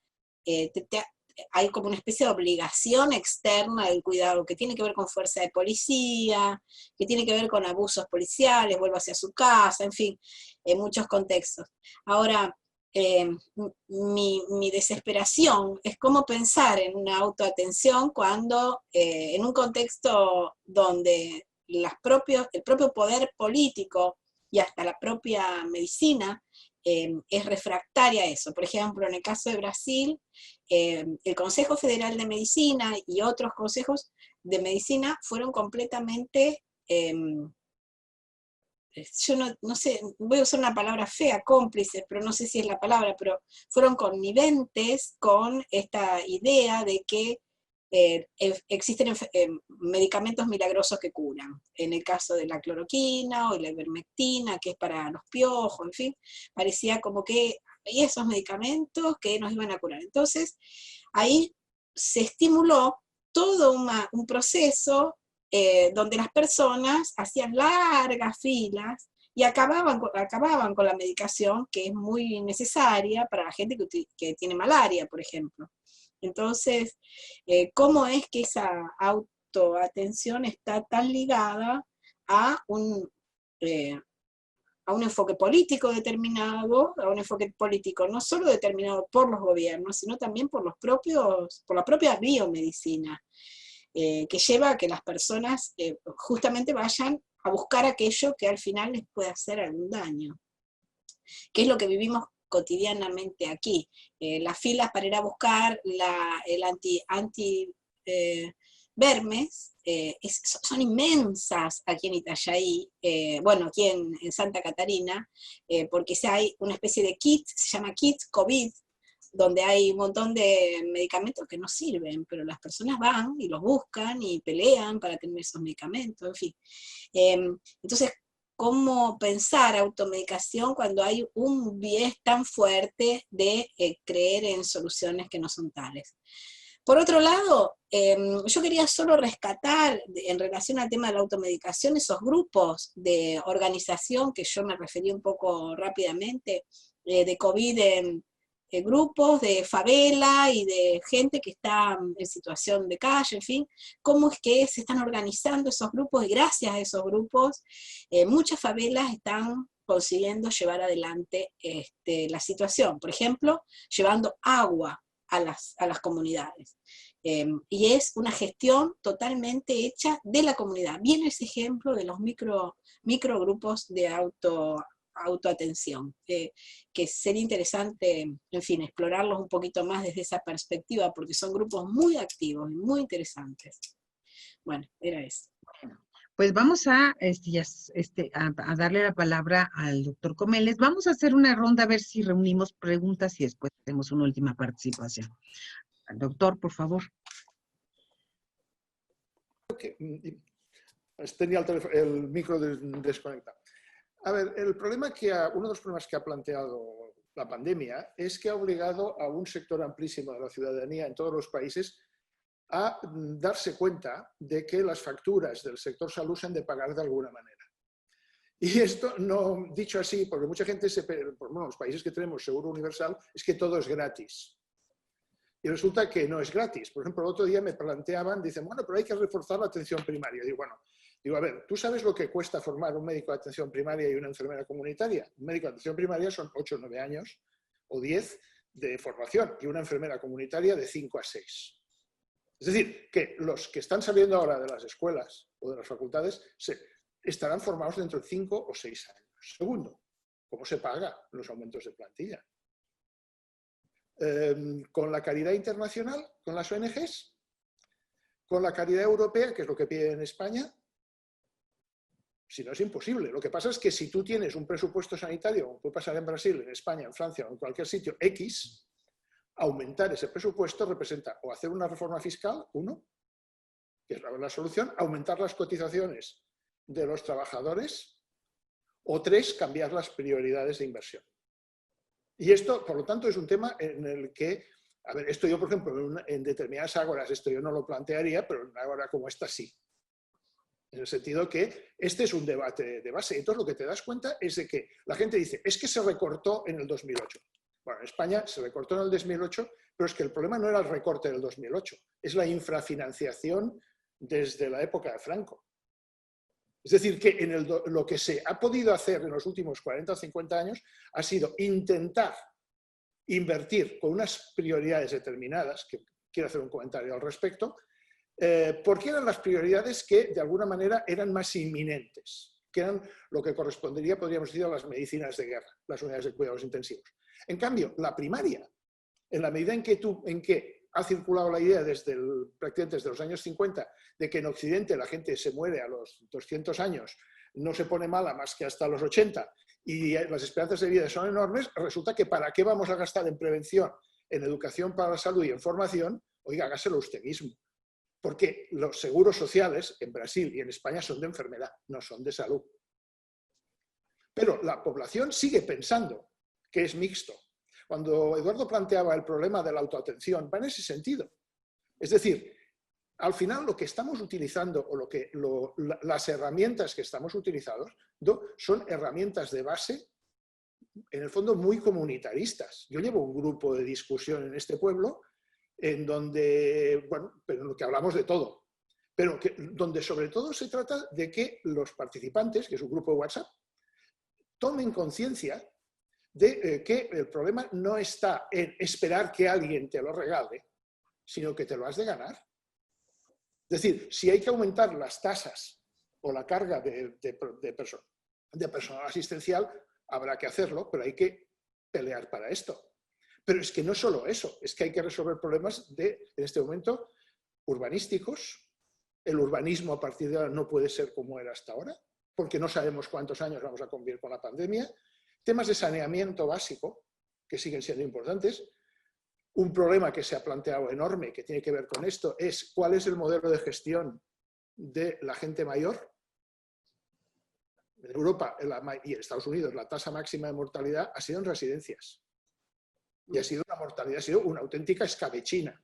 hay como una especie de obligación externa del cuidado, que tiene que ver con fuerza de policía, que tiene que ver con abusos policiales, vuelve hacia su casa, en fin, en muchos contextos. Ahora, mi desesperación es cómo pensar en una autoatención cuando en un contexto donde el propio poder político y hasta la propia medicina es refractaria a eso. Por ejemplo, en el caso de Brasil, el Consejo Federal de Medicina y otros consejos de medicina fueron completamente yo no sé, voy a usar una palabra fea, cómplices, pero no sé si es la palabra, pero fueron conniventes con esta idea de que existen medicamentos milagrosos que curan. En el caso de la cloroquina o la ivermectina, que es para los piojos, en fin, parecía como que había esos medicamentos que nos iban a curar. Entonces, ahí se estimuló todo un proceso donde las personas hacían largas filas y acababan con la medicación que es muy necesaria para la gente que tiene malaria, por ejemplo. Entonces, ¿cómo es que esa autoatención está tan ligada a a un enfoque político determinado, a un enfoque político no solo determinado por los gobiernos, sino también por la propia biomedicina? Que lleva a que las personas justamente vayan a buscar aquello que al final les puede hacer algún daño, que es lo que vivimos cotidianamente aquí. Las filas para ir a buscar el Vermes, son inmensas aquí en Itajaí, bueno, aquí en Santa Catarina, porque hay una especie de kit, se llama kit COVID, donde hay un montón de medicamentos que no sirven, pero las personas van y los buscan y pelean para tener esos medicamentos, en fin. Entonces, ¿cómo pensar automedicación cuando hay un biais tan fuerte de creer en soluciones que no son tales? Por otro lado, yo quería solo rescatar, en relación al tema de la automedicación, esos grupos de organización que yo me referí un poco rápidamente, de COVID grupos de favela y de gente que está en situación de calle, en fin, cómo es que se están organizando esos grupos, y gracias a esos grupos, muchas favelas están consiguiendo llevar adelante la situación. Por ejemplo, llevando agua a las comunidades. Y es una gestión totalmente hecha de la comunidad. Viene ese ejemplo de los microgrupos de autoatención, que sería interesante, en fin, explorarlos un poquito más desde esa perspectiva, porque son grupos muy activos y muy interesantes. Bueno, era eso. Pues vamos a darle la palabra al doctor Comeles. Vamos a hacer una ronda a ver si reunimos preguntas y después tenemos una última participación. Doctor, por favor. Tenía el micro desconectado. A ver, uno de los problemas que ha planteado la pandemia es que ha obligado a un sector amplísimo de la ciudadanía en todos los países a darse cuenta de que las facturas del sector salud se han de pagar de alguna manera. Y esto no dicho así, porque mucha gente por los países que tenemos seguro universal, es que todo es gratis. Y resulta que no es gratis. Por ejemplo, el otro día me planteaban, dicen, bueno, pero hay que reforzar la atención primaria. Digo, a ver, ¿tú sabes lo que cuesta formar un médico de atención primaria y una enfermera comunitaria? Un médico de atención primaria son 8 o 9 años, o 10 de formación, y una enfermera comunitaria de 5 a 6. Es decir, que los que están saliendo ahora de las escuelas o de las facultades estarán formados dentro de 5 o 6 años. Segundo, ¿cómo se paga los aumentos de plantilla? ¿Con la caridad internacional? ¿Con las ONGs? ¿Con la caridad europea, que es lo que pide en España? Si no, es imposible. Lo que pasa es que si tú tienes un presupuesto sanitario, como puede pasar en Brasil, en España, en Francia o en cualquier sitio, X, aumentar ese presupuesto representa o hacer una reforma fiscal, uno, que es la solución, aumentar las cotizaciones de los trabajadores, o 3, cambiar las prioridades de inversión. Y esto, por lo tanto, es un tema en el que, a ver, esto yo, por ejemplo, en determinadas ágoras, esto yo no lo plantearía, pero en una ágora como esta sí. En el sentido que este es un debate de base. Entonces, lo que te das cuenta es de que la gente dice, es que se recortó en el 2008. Bueno, en España se recortó en el 2008, pero es que el problema no era el recorte del 2008, es la infrafinanciación desde la época de Franco. Es decir, que lo que se ha podido hacer en los últimos 40 o 50 años ha sido intentar invertir con unas prioridades determinadas, que quiero hacer un comentario al respecto, porque eran las prioridades que de alguna manera eran más inminentes, que eran lo que correspondería, podríamos decir, a las medicinas de guerra, las unidades de cuidados intensivos. En cambio, la primaria, en la medida en que ha circulado la idea prácticamente desde los años 50 de que en Occidente la gente se muere a los 200 años, no se pone mala más que hasta los 80 y las esperanzas de vida son enormes, resulta que ¿para qué vamos a gastar en prevención, en educación para la salud y en formación? Oiga, hágaselo usted mismo. Porque los seguros sociales en Brasil y en España son de enfermedad, no son de salud. Pero la población sigue pensando que es mixto. Cuando Eduardo planteaba el problema de la autoatención, va en ese sentido. Es decir, al final lo que estamos utilizando o las herramientas que estamos utilizando son herramientas de base, en el fondo muy comunitaristas. Yo llevo un grupo de discusión en este pueblo en donde, bueno, pero en lo que hablamos de todo, pero donde sobre todo se trata de que los participantes, que es un grupo de WhatsApp, tomen conciencia de que el problema no está en esperar que alguien te lo regale, sino que te lo has de ganar. Es decir, si hay que aumentar las tasas o la carga de personal asistencial, habrá que hacerlo, pero hay que pelear para esto. Pero es que no solo eso, es que hay que resolver problemas en este momento, urbanísticos, el urbanismo a partir de ahora no puede ser como era hasta ahora, porque no sabemos cuántos años vamos a convivir con la pandemia. Temas de saneamiento básico, que siguen siendo importantes. Un problema que se ha planteado enorme, que tiene que ver con esto, es cuál es el modelo de gestión de la gente mayor. En Europa y en Estados Unidos la tasa máxima de mortalidad ha sido en residencias. Y ha sido una mortalidad, ha sido una auténtica escabechina.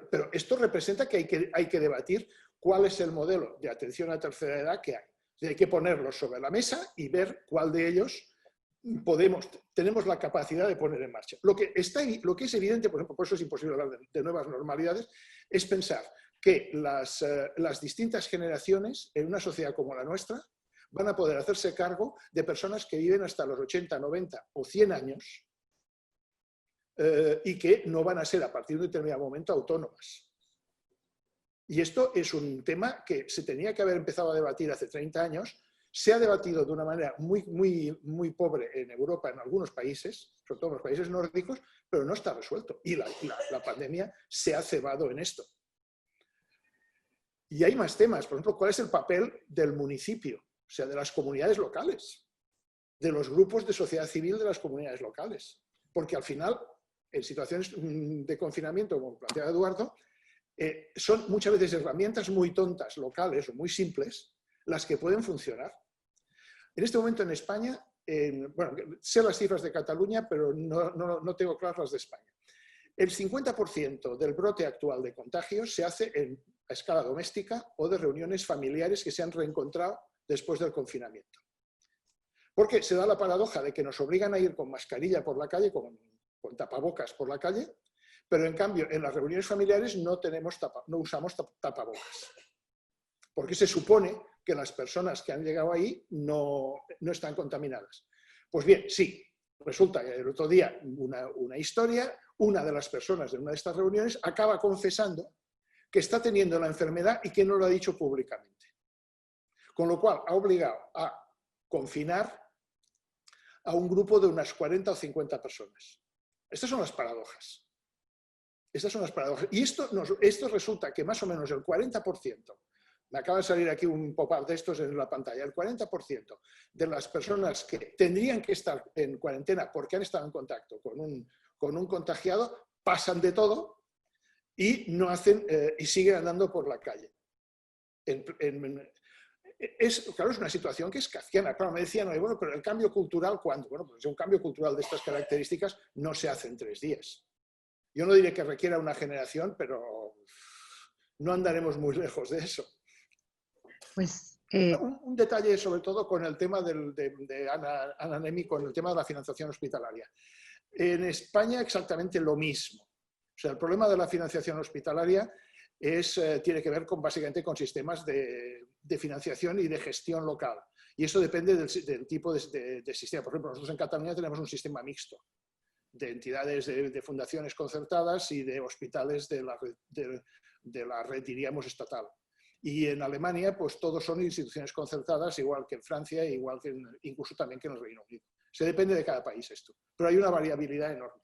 Pero esto representa que hay que debatir cuál es el modelo de atención a tercera edad que hay. Hay que ponerlo sobre la mesa y ver cuál de ellos tenemos la capacidad de poner en marcha. Lo que es evidente, por ejemplo, por eso es imposible hablar de nuevas normalidades, es pensar que las distintas generaciones en una sociedad como la nuestra van a poder hacerse cargo de personas que viven hasta los 80, 90 o 100 años y que no van a ser a partir de un determinado momento autónomas. Y esto es un tema que se tenía que haber empezado a debatir hace 30 años, se ha debatido de una manera muy pobre en Europa, en algunos países, sobre todo en los países nórdicos, pero no está resuelto. Y la pandemia se ha cebado en esto. Y hay más temas, por ejemplo, ¿cuál es el papel del municipio? O sea, de las comunidades locales, de los grupos de sociedad civil de las comunidades locales. Porque al final, en situaciones de confinamiento, como planteaba Eduardo, son muchas veces herramientas muy tontas, locales o muy simples, las que pueden funcionar. En este momento en España, bueno, sé las cifras de Cataluña, pero no tengo claras las de España. El 50% del brote actual de contagios se hace a escala doméstica o de reuniones familiares que se han reencontrado después del confinamiento. Porque se da la paradoja de que nos obligan a ir con mascarilla por la calle, con tapabocas por la calle, pero en cambio en las reuniones familiares no usamos tapabocas. Porque se supone que las personas que han llegado ahí no están contaminadas. Pues bien, sí, resulta que el otro día una historia, una de las personas de una de estas reuniones acaba confesando que está teniendo la enfermedad y que no lo ha dicho públicamente. Con lo cual ha obligado a confinar a un grupo de unas 40 o 50 personas. Estas son las paradojas. Estas son las paradojas. Y esto resulta que más o menos el 40%, me acaba de salir aquí un pop-up de estos en la pantalla, el 40% de las personas que tendrían que estar en cuarentena porque han estado en contacto con un contagiado, pasan de todo y y siguen andando por la calle. Claro, es una situación que es kafkiana. Claro, me decían, bueno, pero el cambio cultural, ¿cuándo? Bueno, pues un cambio cultural de estas características no se hace en 3 días. Yo no diré que requiera una generación, pero no andaremos muy lejos de eso. Pues, un detalle sobre todo con el tema de Ana Nemi, con el tema de la financiación hospitalaria. En España exactamente lo mismo. O sea, el problema de la financiación hospitalaria tiene que ver básicamente con sistemas de financiación y de gestión local. Y eso depende del tipo de sistema. Por ejemplo, nosotros en Cataluña tenemos un sistema mixto de entidades de fundaciones concertadas y de hospitales de la red, diríamos, estatal. Y en Alemania, pues todos son instituciones concertadas, igual que en Francia, igual que incluso también que en el Reino Unido. Se depende de cada país esto, pero hay una variabilidad enorme.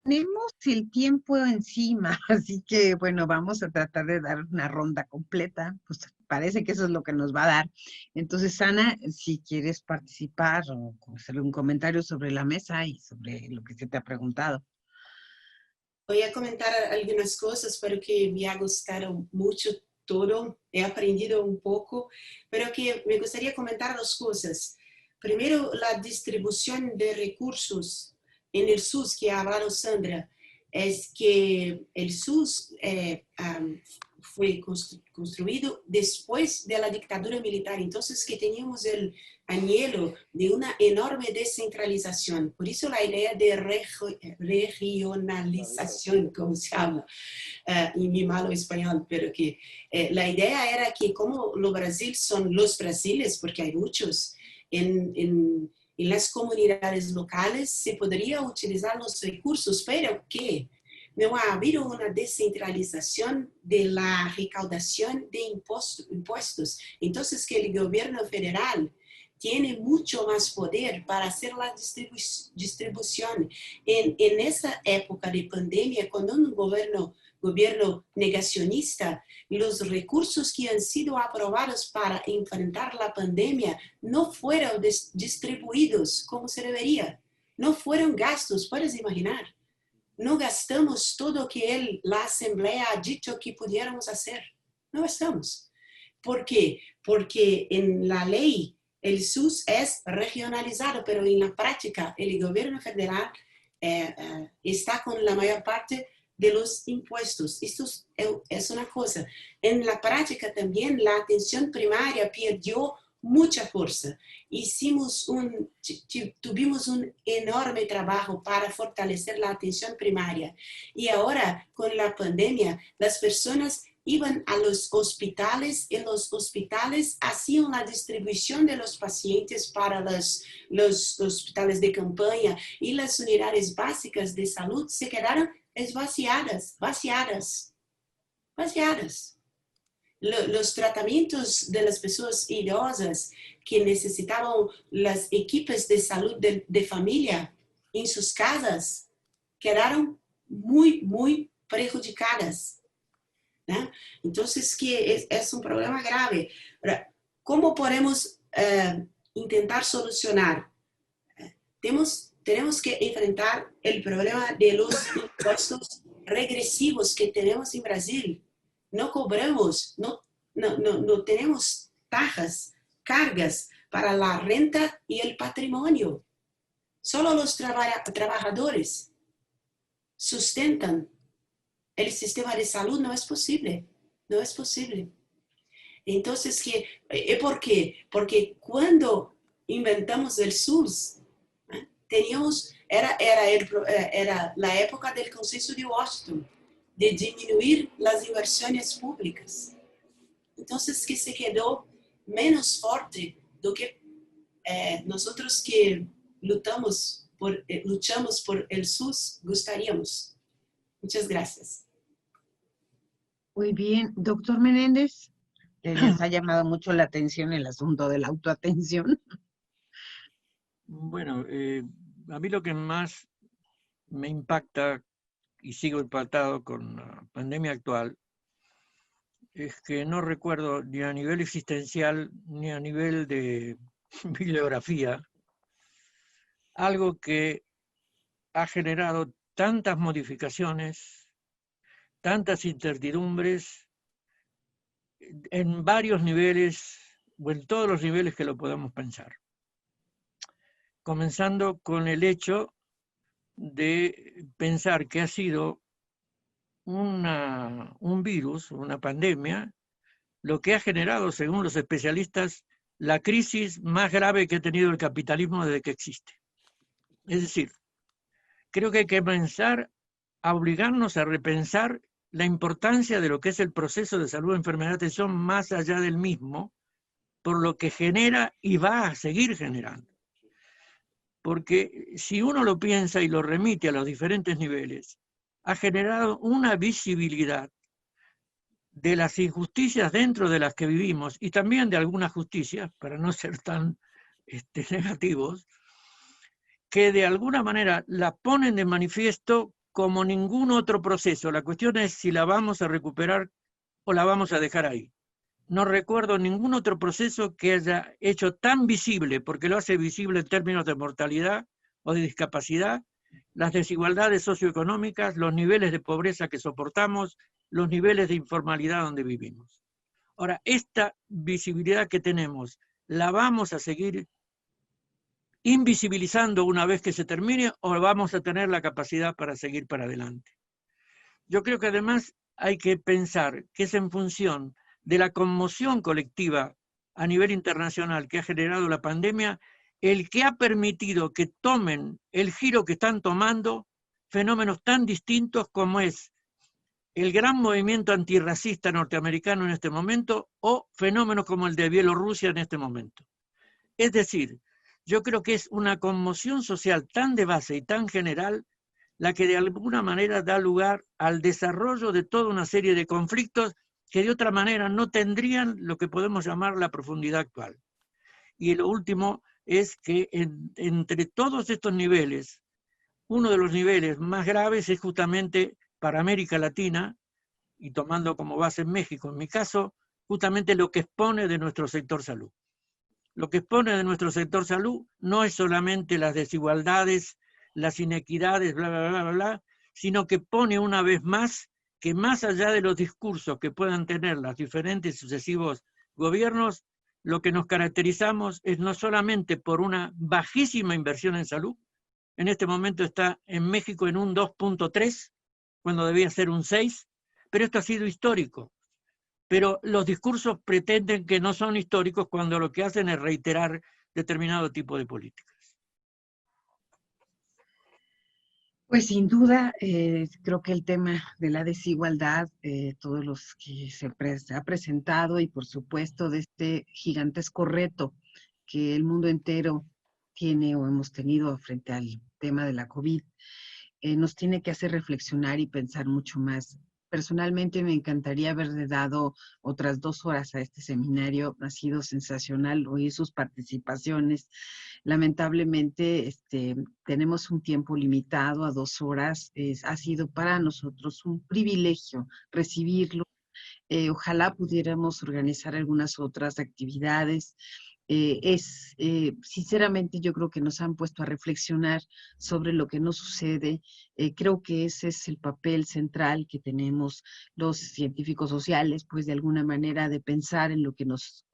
Tenemos el tiempo encima, así que bueno, vamos a tratar de dar una ronda completa, pues parece que eso es lo que nos va a dar. Entonces, Ana, si quieres participar o hacer un comentario sobre la mesa y sobre lo que se te ha preguntado. Voy a comentar algunas cosas, pero que me ha gustado mucho todo, he aprendido un poco, pero que me gustaría comentar 2 cosas. Primero, la distribución de recursos en el SUS que ha hablado Sandra, es que el SUS fue construido después de la dictadura militar, entonces que teníamos el anhelo de una enorme descentralización. Por eso la idea de regionalización, como se habla en mi malo español, pero que la idea era que como los Brasil son los Brasiles, porque hay muchos, en las comunidades locales se podría utilizar los recursos, pero que no ha habido una descentralización de la recaudación de impuestos. Entonces, que el gobierno federal tiene mucho más poder para hacer la distribución. En esa época de pandemia, cuando un gobierno negacionista, los recursos que han sido aprobados para enfrentar la pandemia no fueron distribuidos como se debería. No fueron gastos, puedes imaginar. No gastamos todo lo que la Asamblea ha dicho que pudiéramos hacer. No gastamos. ¿Por qué? Porque en la ley el SUS es regionalizado, pero en la práctica el gobierno federal está con la mayor parte de los impuestos. Esto es una cosa. En la práctica también la atención primaria perdió mucha fuerza. Tuvimos un enorme trabajo para fortalecer la atención primaria. Y ahora, con la pandemia, las personas iban a los hospitales y los hospitales hacían la distribución de los pacientes para los hospitales de campaña, y las unidades básicas de salud se quedaron vaciadas. Los tratamientos de las personas idosas que necesitaban las equipos de salud de familia en sus casas quedaron muy perjudicadas, ¿no? Entonces, que es un problema grave. ¿Cómo podemos intentar solucionar? Tenemos que enfrentar el problema de los impuestos regresivos que tenemos en Brasil. No cobramos, no tenemos tajas, cargas para la renta y el patrimonio. Solo los trabajadores sustentan el sistema de salud. No es posible. Entonces, ¿por qué? Porque cuando inventamos el SUS, era la época del Consenso de Washington, de disminuir las inversiones públicas. Entonces, que se quedó menos fuerte do que nosotros que luchamos por el SUS gustaríamos. Muchas gracias. Muy bien. Doctor Menéndez, les ha llamado mucho la atención el asunto de la autoatención. Bueno, a mí lo que más me impacta, y sigo impactado con la pandemia actual, es que no recuerdo ni a nivel existencial ni a nivel de bibliografía algo que ha generado tantas modificaciones, tantas incertidumbres en varios niveles o en todos los niveles que lo podamos pensar. Comenzando con el hecho de pensar que ha sido un virus, una pandemia, lo que ha generado, según los especialistas, la crisis más grave que ha tenido el capitalismo desde que existe. Es decir, creo que hay que comenzar a obligarnos a repensar la importancia de lo que es el proceso de salud, enfermedad y atención más allá del mismo, por lo que genera y va a seguir generando. Porque si uno lo piensa y lo remite a los diferentes niveles, ha generado una visibilidad de las injusticias dentro de las que vivimos y también de algunas justicias, para no ser tan negativos, que de alguna manera la ponen de manifiesto como ningún otro proceso. La cuestión es si la vamos a recuperar o la vamos a dejar ahí. No recuerdo ningún otro proceso que haya hecho tan visible, porque lo hace visible en términos de mortalidad o de discapacidad, las desigualdades socioeconómicas, los niveles de pobreza que soportamos, los niveles de informalidad donde vivimos. Ahora, esta visibilidad que tenemos, ¿la vamos a seguir invisibilizando una vez que se termine o vamos a tener la capacidad para seguir para adelante? Yo creo que además hay que pensar que es en función de la conmoción colectiva a nivel internacional que ha generado la pandemia, el que ha permitido que tomen el giro que están tomando fenómenos tan distintos como es el gran movimiento antirracista norteamericano en este momento o fenómenos como el de Bielorrusia en este momento. Es decir, yo creo que es una conmoción social tan de base y tan general la que de alguna manera da lugar al desarrollo de toda una serie de conflictos que de otra manera no tendrían lo que podemos llamar la profundidad actual. Y lo último es que entre todos estos niveles, uno de los niveles más graves es justamente para América Latina, y tomando como base México, en mi caso, justamente lo que expone de nuestro sector salud. Lo que expone de nuestro sector salud no es solamente las desigualdades, las inequidades, bla, bla, bla, bla, bla, sino que pone una vez más que más allá de los discursos que puedan tener los diferentes sucesivos gobiernos, lo que nos caracterizamos es no solamente por una bajísima inversión en salud, en este momento está en México en un 2.3, cuando debía ser un 6, pero esto ha sido histórico. Pero los discursos pretenden que no son históricos cuando lo que hacen es reiterar determinado tipo de políticas. Pues sin duda, creo que el tema de la desigualdad, todos los que se ha presentado y por supuesto de este gigantesco reto que el mundo entero tiene o hemos tenido frente al tema de la COVID, nos tiene que hacer reflexionar y pensar mucho más. Personalmente me encantaría haberle dado otras 2 horas a este seminario. Ha sido sensacional oír sus participaciones. Lamentablemente tenemos un tiempo limitado a 2 horas. Ha sido para nosotros un privilegio recibirlo. Ojalá pudiéramos organizar algunas otras actividades. Sinceramente, yo creo que nos han puesto a reflexionar sobre lo que nos sucede. Creo que ese es el papel central que tenemos los científicos sociales, pues de alguna manera de pensar en lo que nos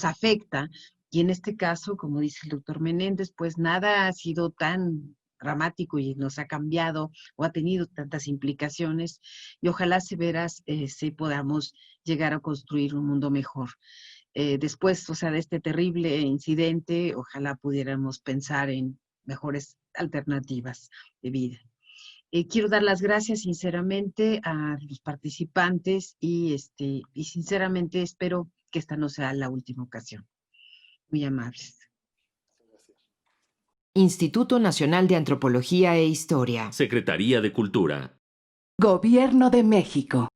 afecta. Y en este caso, como dice el doctor Menéndez, pues nada ha sido tan dramático y nos ha cambiado o ha tenido tantas implicaciones, y ojalá se podamos llegar a construir un mundo mejor. Después, o sea, de este terrible incidente, ojalá pudiéramos pensar en mejores alternativas de vida. Quiero dar las gracias sinceramente a los participantes y sinceramente espero que esta no sea la última ocasión. Muy amables. Instituto Nacional de Antropología e Historia. Secretaría de Cultura. Gobierno de México.